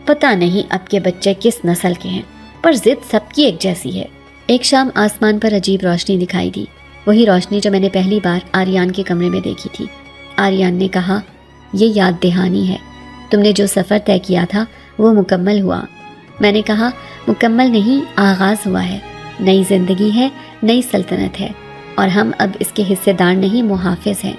پتہ نہیں اب کے بچے کس نسل کے ہیں، پر ضد سب کی ایک جیسی ہے۔ ایک شام آسمان پر عجیب روشنی دکھائی دی، وہی روشنی جو میں نے پہلی بار آریان کے کمرے میں دیکھی تھی۔ آریان نے کہا، یہ یاد دہانی ہے، تم نے جو سفر طے کیا تھا وہ مکمل ہوا۔ میں نے کہا، مکمل نہیں، آغاز ہوا ہے، نئی زندگی ہے، نئی سلطنت ہے، اور ہم اب اس کے حصے دار نہیں، محافظ ہیں۔